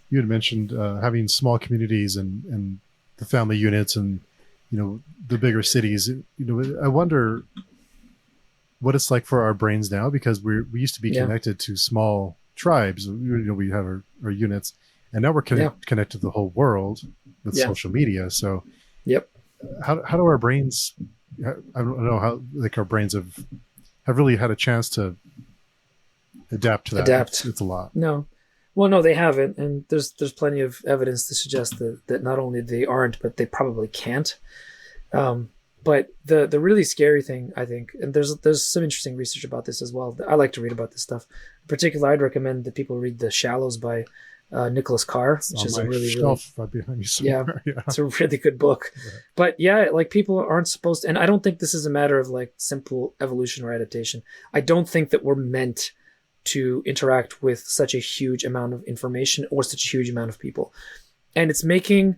You had mentioned having small communities and the family units and the bigger cities. I wonder what it's like for our brains now, because we used to be connected to small tribes. We have our units, and now we're connected to the whole world with social media. So, yep. How do our brains? I don't know how like our brains have really had a chance to adapt to that. It's a lot. No. Well, no, they haven't, and there's plenty of evidence to suggest that not only they aren't, but they probably can't. But the really scary thing, I think, and there's some interesting research about this as well. I like to read about this stuff. In particular, I'd recommend that people read The Shallows by Nicholas Kotar, which is a really right behind you somewhere. Yeah, it's a really good book. Right. But yeah, like people aren't supposed to, and I don't think this is a matter of like simple evolution or adaptation. I don't think that we're meant to interact with such a huge amount of information or such a huge amount of people. And it's making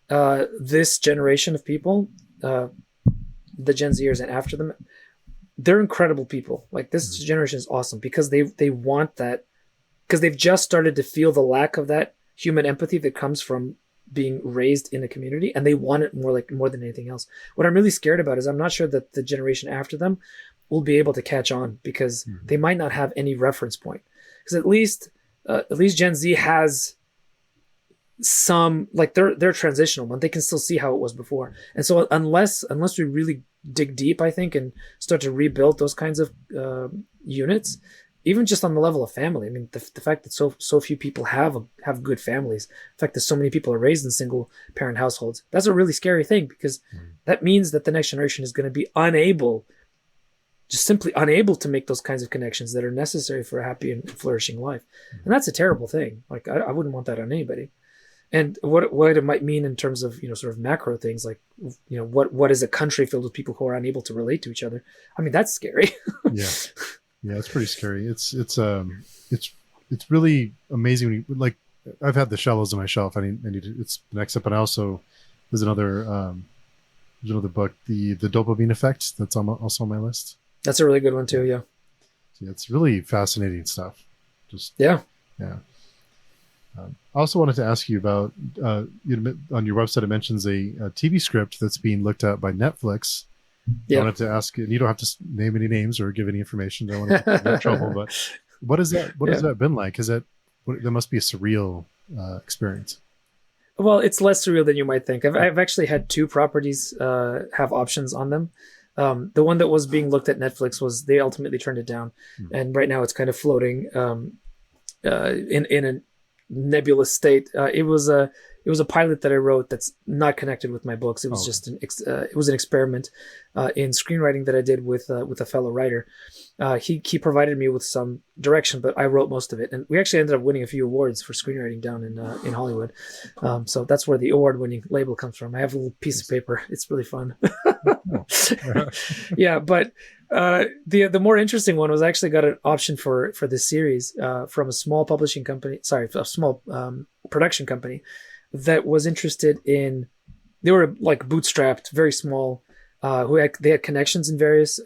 this generation of people, the Gen Zers and after them, they're incredible people. Like this generation is awesome because they want that, because they've just started to feel the lack of that human empathy that comes from being raised in a community, and they want it more than anything else. What I'm really scared about is I'm not sure that the generation after them will be able to catch on, because they might not have any reference point. Because at least Gen Z has some, like they're transitional, but they can still see how it was before. And so unless we really dig deep, I think, and start to rebuild those kinds of units, even just on the level of family. I mean, the fact that so few people have good families, the fact that so many people are raised in single parent households, that's a really scary thing, because that means that the next generation is going to be simply unable to make those kinds of connections that are necessary for a happy and flourishing life. And that's a terrible thing. Like I wouldn't want that on anybody. And what it might mean in terms of, sort of macro things, like, what is a country filled with people who are unable to relate to each other? I mean, that's scary. Yeah, it's pretty scary. It's really amazing when you, like, I've had The Shallows on my shelf. I need to, it's the next up, and also there's another book, the Dopamine Effect, that's also on my list. That's a really good one too. Yeah. It's really fascinating stuff. Yeah. I also wanted to ask you about, on your website, it mentions a TV script that's being looked at by Netflix. Yeah. I wanted to ask, and you don't have to name any names or give any information. Don't want to get in trouble, but what is that? What has that been like? That must be a surreal experience? Well, it's less surreal than you might think. I've actually had two properties have options on them. The one that was being looked at Netflix they ultimately turned it down, and right now it's kind of floating in a nebulous state. It was a pilot that I wrote that's not connected with my books. It was just it was an experiment in screenwriting that I did with a fellow writer. He provided me with some direction, but I wrote most of it, and we actually ended up winning a few awards for screenwriting down in Hollywood. So that's where the award-winning label comes from. I have a little piece of paper. It's really fun. Yeah, but the more interesting one was I actually got an option for this series from a small publishing company. Sorry, a small production company that was interested in. They were like bootstrapped, very small. They had connections in various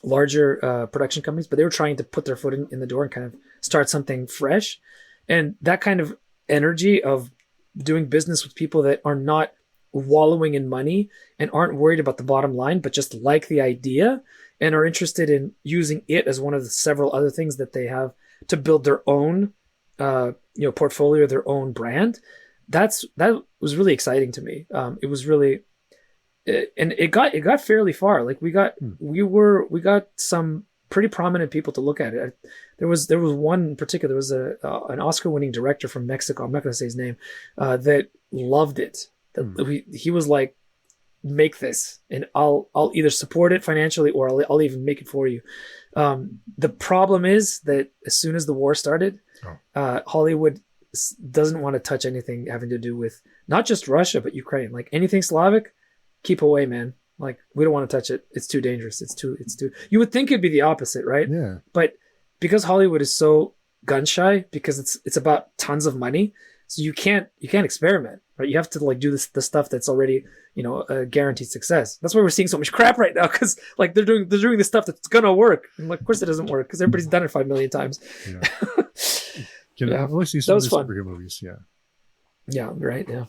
larger production companies, but they were trying to put their foot in the door and kind of start something fresh. And that kind of energy of doing business with people that are not wallowing in money and aren't worried about the bottom line, but just like the idea and are interested in using it as one of the several other things that they have to build their own portfolio, their own brand. That was really exciting to me. It was really, and it got fairly far. Like we got some pretty prominent people to look at it. There was one in particular. There was an Oscar-winning director from Mexico. I'm not going to say his name. That loved it. He was like, make this, and I'll either support it financially or I'll even make it for you. The problem is that as soon as the war started, Hollywood doesn't want to touch anything having to do with not just Russia but Ukraine. Like anything Slavic, keep away, man. Like we don't want to touch it. It's too dangerous. It's too. You would think it'd be the opposite, right? Yeah. But because Hollywood is so gun shy, because it's about tons of money, so you can't experiment, right? You have to like do the stuff that's already a guaranteed success. That's why we're seeing so much crap right now, because like they're doing the stuff that's gonna work, and like of course it doesn't work because everybody's done it 5 million times. Yeah. I've only seen some of the superhero movies. Yeah. Right. Yeah.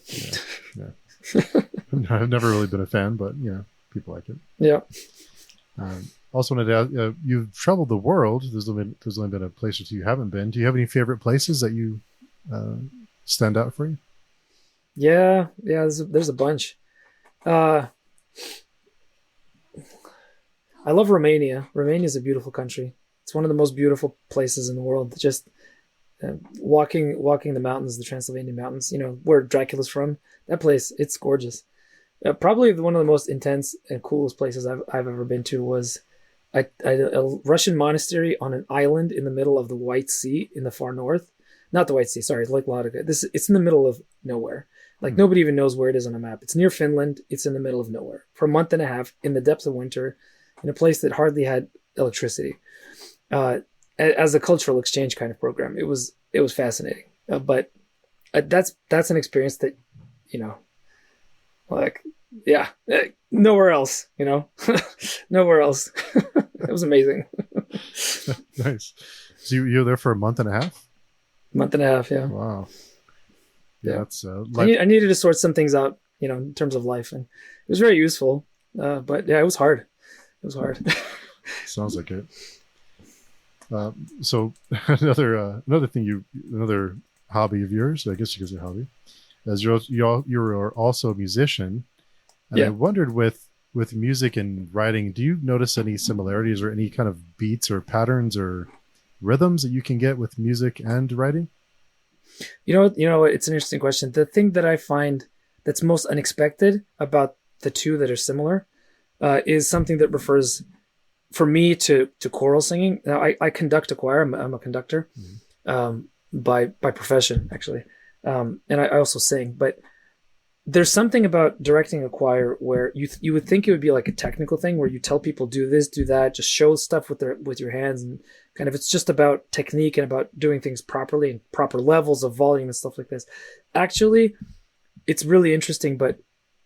I've never really been a fan, but people like it. Yeah. Also wanted to ask, you've traveled the world. There's only been a place or two you haven't been. Do you have any favorite places that you uh, stand out for you? Yeah. There's a bunch. Uh, I love Romania. Romania is a beautiful country. It's one of the most beautiful places in the world. Just walking the mountains, the Transylvanian mountains. Where Dracula's from. That place, it's gorgeous. Probably one of the most intense and coolest places I've ever been to was a Russian monastery on an island in the middle of the White Sea in the far north. Not the White Sea, sorry, it's Lake Ladoga. It's in the middle of nowhere. Like Hmm. nobody even knows where it is on a map. It's near Finland. It's in the middle of nowhere for a month and a half in the depths of winter, in a place that hardly had electricity. Uh, as a cultural exchange kind of program, it was fascinating. But that's an experience that you know like yeah, nowhere else. Nowhere else. It was amazing. Nice. So you were there for a month and a half? Month and a half. Yeah, Wow. Yeah, yeah. that's I, life. need, I needed to sort some things out, in terms of life, and it was very useful. But yeah, it was hard. It was hard. Sounds like it. Uh, so another thing another hobby of yours, I guess you could say hobby, as you're also a musician, and I Yeah. wondered with music and writing, do you notice any similarities or any kind of beats or patterns or rhythms that you can get with music and writing? You know what? It's an interesting question. The thing that I find that's most unexpected about the two that are similar is something that refers, for me, to choral singing. Now, I conduct a choir. I'm a conductor Mhm. by profession, actually, and I also sing. But there's something about directing a choir where you would think it would be like a technical thing where you tell people do this, do that, just show stuff with your hands, and kind of it's just about technique and about doing things properly and proper levels of volume and stuff like this. Actually, it's really interesting, but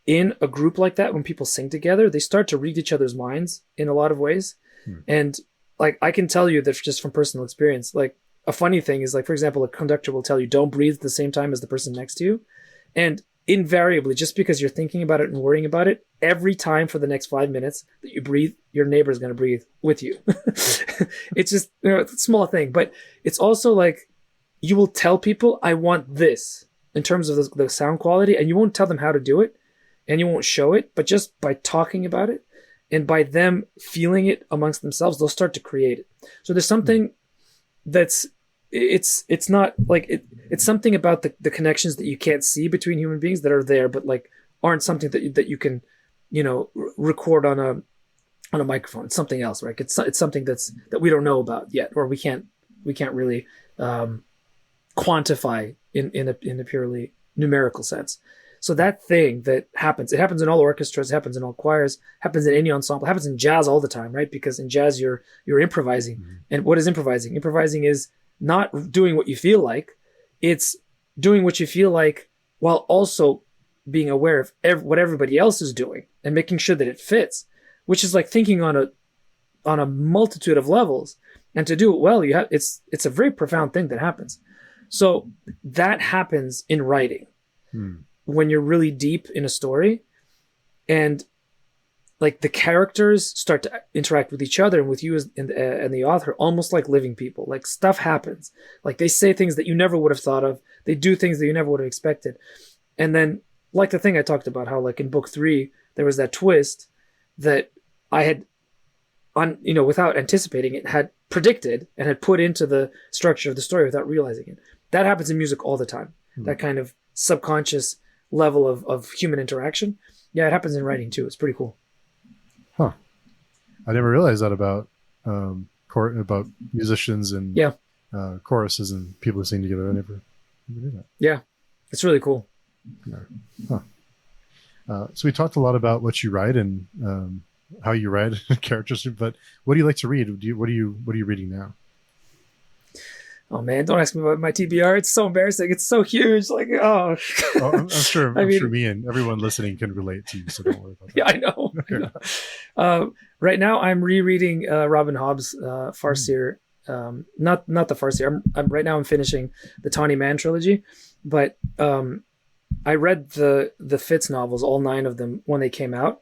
in a group like that, when people sing together, they start to read each other's minds in a lot of ways. Hmm. And like I can tell you that just from personal experience, like a funny thing is like, for example, a conductor will tell you don't breathe at the same time as the person next to you. And invariably, just because you're thinking about it and worrying about it, every time for the next 5 minutes that you breathe, your neighbor is going to breathe with you. It's just it's a small thing, but it's also like you will tell people, I want this in terms of the sound quality, and you won't tell them how to do it and you won't show it, but just by talking about it and by them feeling it amongst themselves, they'll start to create it. So there's something that's it's not like it's something about the connections that you can't see between human beings that are there, but like aren't something that you can record on a microphone. It's something else, right? It's something that we don't know about yet, or we can't really quantify in a purely numerical sense. So that thing that happens, it happens in all orchestras, it happens in all choirs, happens in any ensemble, happens in jazz all the time, right? Because in jazz you're improvising. Mhm. And what is improvising? Improvising is not doing what you feel like, it's doing what you feel like while also being aware of what everybody else is doing and making sure that it fits, which is like thinking on a multitude of levels. And to do it well, it's a very profound thing that happens. So that happens in writing Hmm. when you're really deep in a story, and like the characters start to interact with each other and with you and the author, almost like living people. Like stuff happens, like they say things that you never would have thought of, they do things that you never would have expected. And then, like the thing I talked about, how like in book 3 there was that twist that I had without anticipating it, had predicted and had put into the structure of the story without realizing it. That happens in music all the time. Hmm. That kind of subconscious level of human interaction. Yeah, it happens in writing too. It's pretty cool. Huh. I never realized that about musicians and Yeah. choruses and people who sing together. I never knew that. Yeah, it's really cool. Yeah. Huh. So we talked a lot about what you write and how you write characters, but what do you like to read? What are you reading now? Oh man, don't ask me about my TBR. It's so embarrassing. It's so huge. Like, oh, Oh, I'm sure. I I'm mean, sure me and everyone listening can relate to you, so don't worry about yeah, that. I know. I know. Right now, I'm rereading Robin Hobb's Farseer. Not the Farseer. I'm finishing the Tawny Man trilogy, but I read the Fitz novels, all 9 of them, when they came out.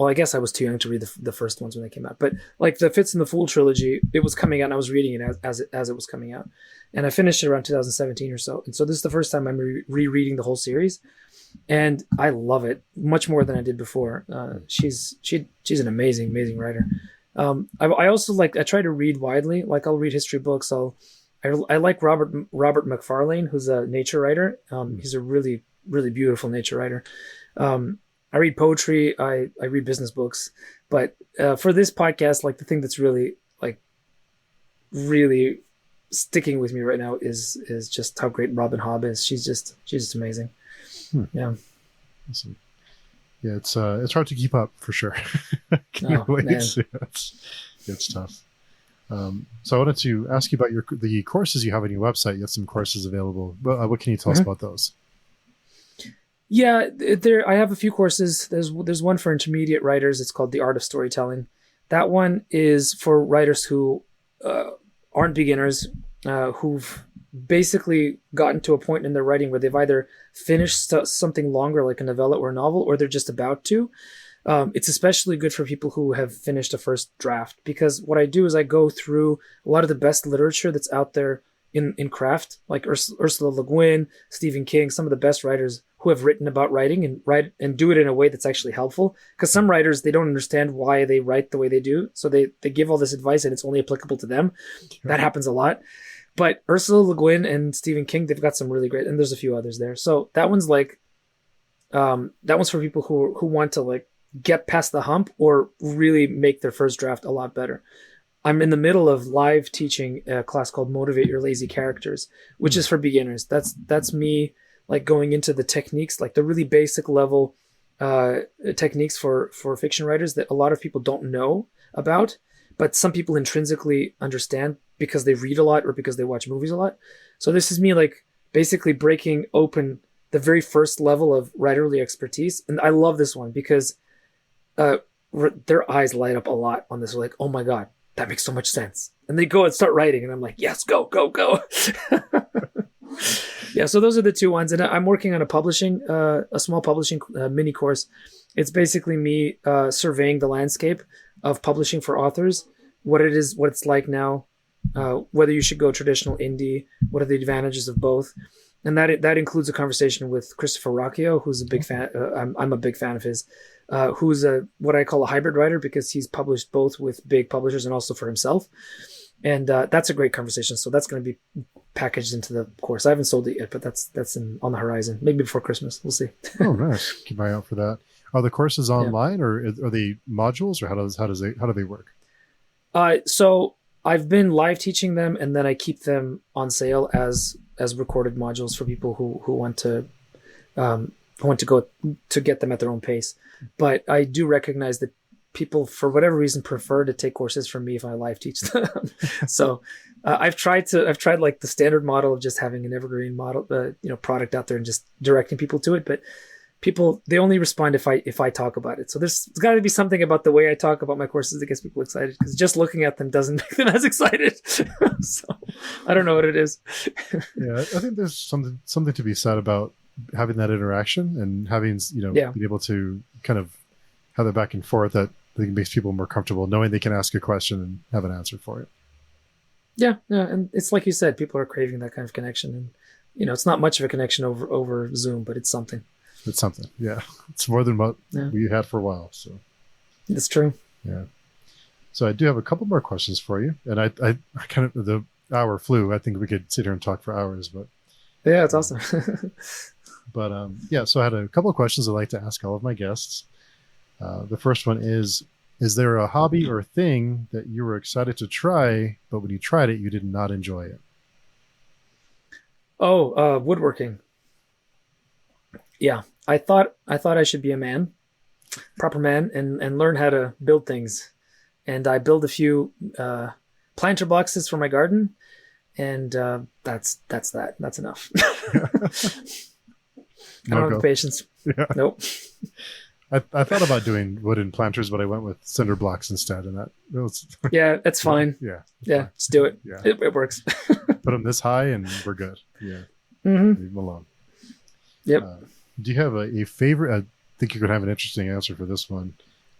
well, I guess I was too young to read the first ones when they came out, but like the Fitz and the Fool trilogy, it was coming out and I was reading it as it was coming out. And I finished it around 2017 or so. And so this is the first time I'm rereading the whole series. And I love it much more than I did before. She's an amazing, amazing writer. I also I try to read widely. Like I'll read history books. I like Robert McFarlane, who's a nature writer. He's a really, really beautiful nature writer. I read poetry. I read business books. But for this podcast, like the thing that's really really sticking with me right now is just how great Robin Hobb is. She's just amazing. Yeah. Awesome. Yeah, it's hard to keep up for sure. Man. Yeah, it's tough. So I wanted to ask you about the courses you have on your website. You have some courses available. What can you tell us about those? Yeah, I have a few courses. There's one for intermediate writers. It's called The Art of Storytelling. That one is for writers who aren't beginners, who've basically gotten to a point in their writing where they've either finished something longer like a novella or a novel, or they're just about to. It's especially good for people who have finished a first draft, because what I do is I go through a lot of the best literature that's out there in craft, like Ursula Le Guin, Stephen King, some of the best writers who have written about writing and do it in a way that's actually helpful. Because some writers, they don't understand why they write the way they do. So they give all this advice and it's only applicable to them. Sure. That happens a lot. But Ursula Le Guin and Stephen King, they've got some really great, and there's a few others there. So that one's that one's for people who want to get past the hump or really make their first draft a lot better. I'm in the middle of live teaching a class called Motivate Your Lazy Characters, which is for beginners. That's me going into the techniques, the really basic level techniques for fiction writers that a lot of people don't know about, but some people intrinsically understand because they read a lot or because they watch movies a lot. So this is me basically breaking open the very first level of writerly expertise. And I love this one because their eyes light up a lot on this. They're like, oh my God, that makes so much sense. And they go and start writing. And I'm like, yes, go. Yeah, so those are the two ones. And I'm working on a small publishing mini course. It's basically me surveying the landscape of publishing for authors, what it's like now, whether you should go traditional indie, what are the advantages of both. And that includes a conversation with Christopher Rocchio, who's a big fan. I'm a big fan of his, who's what I call a hybrid writer because he's published both with big publishers and also for himself. And that's a great conversation. So that's going to be packaged into the course. I haven't sold it yet, but that's on the horizon. Maybe before Christmas. We'll see. Oh, nice. Keep an eye out for that. Are the courses online or are they modules, or how do they work? So I've been live teaching them, and then I keep them on sale as recorded modules for people who want to go to get them at their own pace. But I do recognize that people, for whatever reason, prefer to take courses from me if I live teach them. So I've tried the standard model of just having an evergreen model, product out there and just directing people to it. But people, they only respond if I talk about it. So there's got to be something about the way I talk about my courses that gets people excited, because just looking at them doesn't make them as excited. So I don't know what it is. Yeah, I think there's something to be said about having that interaction and having, being able to kind of have that back and forth that I think makes people more comfortable knowing they can ask a question and have an answer for it. Yeah, and it's like you said, people are craving that kind of connection, and it's not much of a connection over Zoom, but it's something. It's something, yeah. It's more than what we had for a while. So it's true. Yeah. So I do have a couple more questions for you, and I kind of, the hour flew. I think we could sit here and talk for hours, but yeah, it's awesome. But so I had a couple of questions I'd like to ask all of my guests. The first one is there a hobby or thing that you were excited to try, but when you tried it, you did not enjoy it? Oh, woodworking. Yeah, I thought I should be a man, proper man, and learn how to build things. And I build a few planter boxes for my garden, and that's that. That's enough. I don't have the patience. Yeah. Nope. I thought about doing wooden planters, but I went with cinder blocks instead, and that was yeah, that's fine. Yeah, just do it. Yeah, it works. Put them this high, and we're good. Yeah, mm-hmm. Leave them alone. Yep. Do you have a favorite? I think you're gonna have an interesting answer for this one.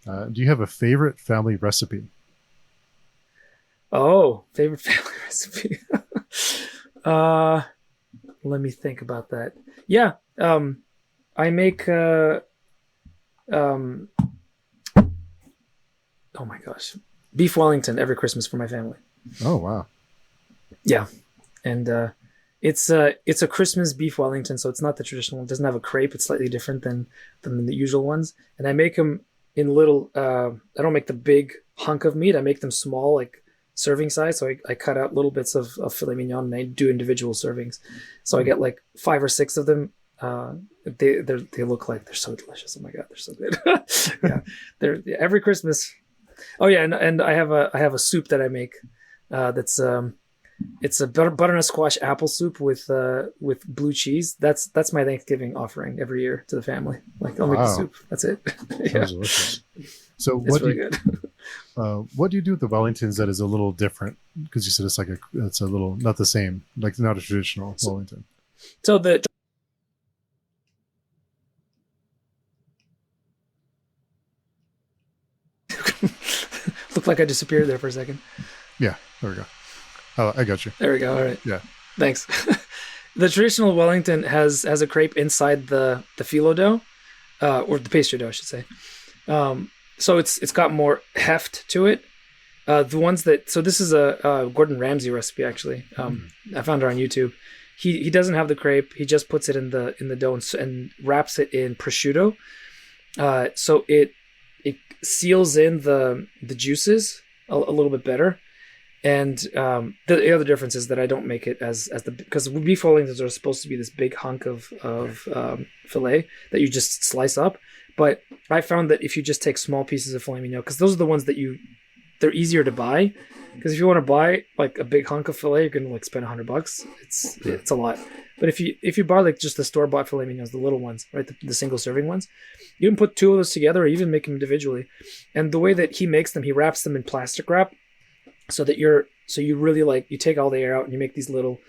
Do you have a favorite family recipe? Oh, favorite family recipe. uh, Let me think about that. Yeah, I make um, oh my gosh, beef Wellington every Christmas for my family. Oh wow. Yeah, and it's a Christmas beef Wellington, so it's not the traditional one. It doesn't have a crepe. It's slightly different than the usual ones. And I make them in little. I don't make the big hunk of meat. I make them small, like serving size. So I cut out little bits of filet mignon, and I do individual servings. So I get like 5 or 6 of them. They look like they're so delicious. Oh my god, they're so good. Yeah, they're every Christmas. Oh yeah, and I have a soup that I make. That's it's a butternut squash apple soup with blue cheese. That's my Thanksgiving offering every year to the family. Like I'll make the Wow. soup. That's it. Yeah, Sounds delicious. So it's really good. what do you do with the Wellingtons that is a little different? Because you said it's a little not the same, like not a traditional So, Wellington. so the looked like I disappeared there for a second. Yeah, there we go. Oh, I got you. There we go. All right. Yeah. Thanks. The traditional Wellington has a crepe inside the phyllo dough, or the pastry dough, I should say. So it's got more heft to it. The ones that so this is a Gordon Ramsay recipe actually. I found it on YouTube. He doesn't have the crepe. He just puts it in the dough and wraps it in prosciutto. So it seals in the juices a little bit better. And the other difference is that I don't make it as the because beef Wellingtons are supposed to be this big hunk of fillet that you just slice up. But I found that if you just take small pieces of filet mignon, because those are the ones that they're easier to buy. Because if you want to buy like a big hunk of fillet, you're gonna like spend $100. It's a lot. But if you buy like just the store bought filet mignons, the little ones, right, the single serving ones, you can put 2 of those together, or even make them individually. And the way that he makes them, he wraps them in plastic wrap, so that you really like you take all the air out and you make these little.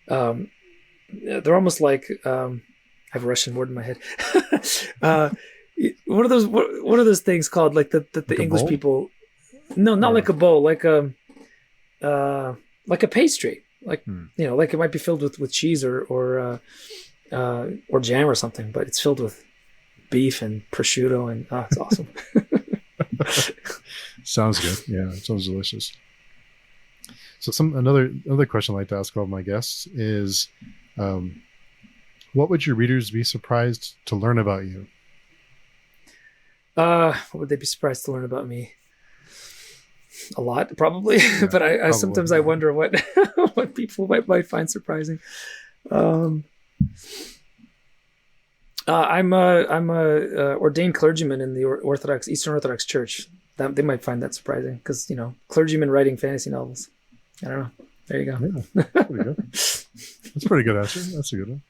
They're almost like I have a Russian word in my head. What are those? What are those things called? Like the Like a English bowl? people. No, not Or like a bowl. Like a pastry. Like hmm. like it might be filled with cheese or jam or something, but it's filled with beef and prosciutto, and it's awesome. Sounds good. Yeah, it sounds delicious. So another question I like to ask all of my guests is, what would your readers be surprised to learn about you? What would they be surprised to learn about me? A lot, probably. Yeah, But I probably. sometimes I wonder what what people might find surprising. Um, I'm a ordained clergyman in the Eastern Orthodox Church. They might find that surprising because clergymen writing fantasy novels. I don't know. There you go. Yeah, pretty good. That's a pretty good answer. That's a good one.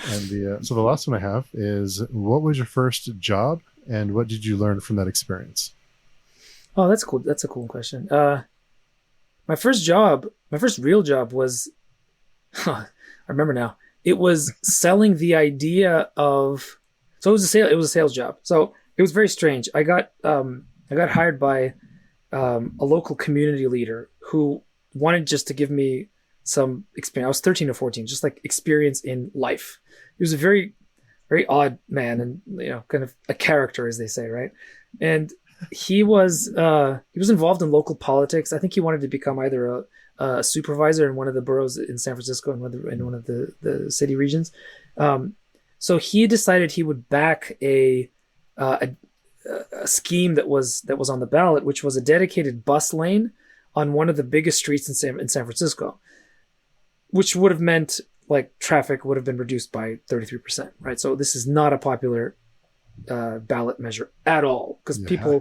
And so the last one I have is, what was your first job, and what did you learn from that experience? Oh, that's cool. That's a cool question. My first real job was, I remember now. It was selling the idea of. So it was a sales job. So it was very strange. I got hired by a local community leader who wanted just to give me some experience. I was 13 or 14, just like experience in life. He was a very, very odd man, and kind of a character, as they say, right? And he was involved in local politics. I think he wanted to become either a supervisor in one of the boroughs in San Francisco and in one of the city regions. So he decided he would back a scheme that was on the ballot, which was a dedicated bus lane on one of the biggest streets in San Francisco, which would have meant like traffic would have been reduced by 33%, right? So this is not a popular ballot measure at all, because Yeah.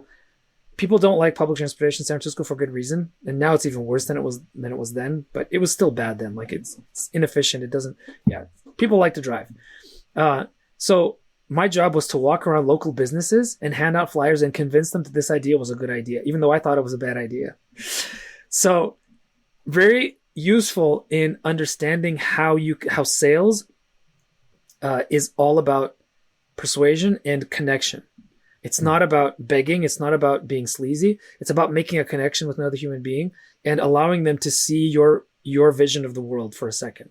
people don't like public transportation in San Francisco for good reason, and now it's even worse than it was then. But it was still bad then. Like it's inefficient. It doesn't. Yeah, people like to drive. So my job was to walk around local businesses and hand out flyers and convince them that this idea was a good idea, even though I thought it was a bad idea. So very useful in understanding how sales is all about persuasion and connection. It's not about begging. It's not about being sleazy. It's about making a connection with another human being and allowing them to see your vision of the world for a second.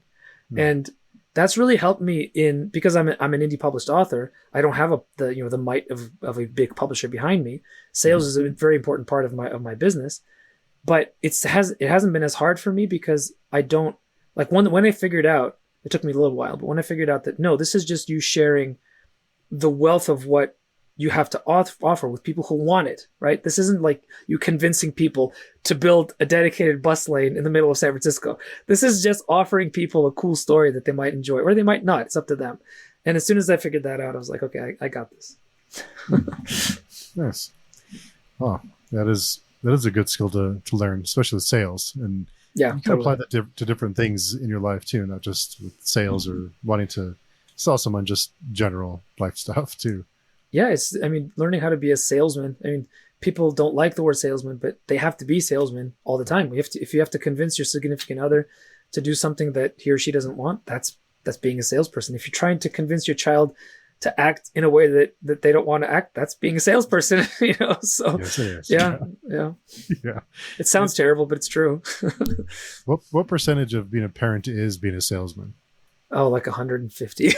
And that's really helped me because I'm an indie published author. I don't have the might of a big publisher behind me. Sales is a very important part of my business, but it hasn't been as hard for me because I don't like when I figured out, it took me a little while, but when I figured out that no, this is just you sharing the wealth of what you have to offer with people who want it, right? This isn't like you convincing people to build a dedicated bus lane in the middle of San Francisco. This is just offering people a cool story that they might enjoy, or they might not. It's up to them. And as soon as I figured that out, I was like, okay, I got this. Nice. Oh, that is a good skill to learn, especially with sales. And yeah, you can apply that to different things in your life too, not just with sales or wanting to sell someone, just general life stuff too. Yeah, learning how to be a salesman. People don't like the word salesman, but they have to be salesmen all the time. If you have to convince your significant other to do something that he or she doesn't want, that's being a salesperson. If you're trying to convince your child to act in a way that they don't want to act, that's being a salesperson. So yes, it is. Yeah. Yeah. It sounds terrible, but it's true. What percentage of being a parent is being a salesman? Oh, like 150.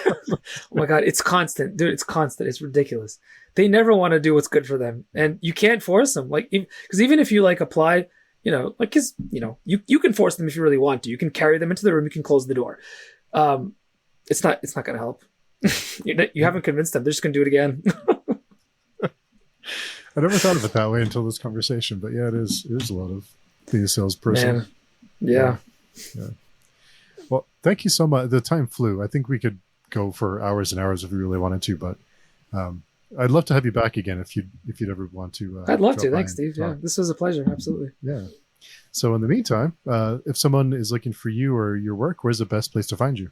Oh my God. It's constant, dude. It's constant. It's ridiculous. They never want to do what's good for them. And you can't force them. Because even if you apply, you can force them if you really want to. You can carry them into the room. You can close the door. It's not going to help. You haven't convinced them. They're just going to do it again. I never thought of it that way until this conversation, but yeah, it is a lot of being a salesperson. Man. Yeah. Well, thank you so much. The time flew. I think we could go for hours and hours if we really wanted to, but I'd love to have you back again if you'd ever want to. I'd love to. Thanks, Steve. Yeah, this was a pleasure. Absolutely. Yeah. So in the meantime, if someone is looking for you or your work, where's the best place to find you?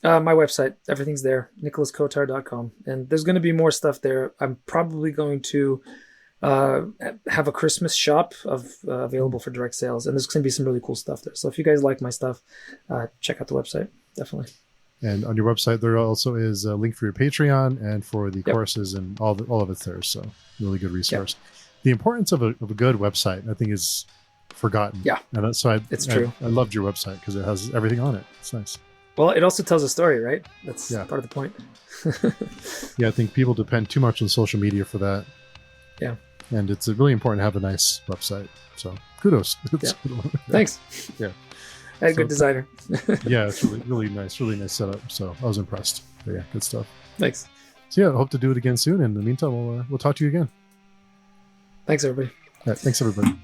My website, everything's there, nicholaskotar.com. And there's going to be more stuff there. I'm probably going to have a Christmas shop available for direct sales. And there's going to be some really cool stuff there. So if you guys like my stuff, check out the website. Definitely. And on your website, there also is a link for your Patreon and for the courses, and all of it's there. So really good resource. The importance of a good website, I think, is forgotten. Yeah. And so it's true. I loved your website because it has everything on it. It's nice. Well, it also tells a story, right? That's part of the point. Yeah, I think people depend too much on social media for that. Yeah. And it's really important to have a nice website. So kudos. Thanks. Yeah. I had a good designer. Yeah, it's really nice setup. So I was impressed. But yeah, good stuff. Thanks. So yeah, I hope to do it again soon. In the meantime, we'll talk to you again. Thanks, everybody. All right, thanks, everybody.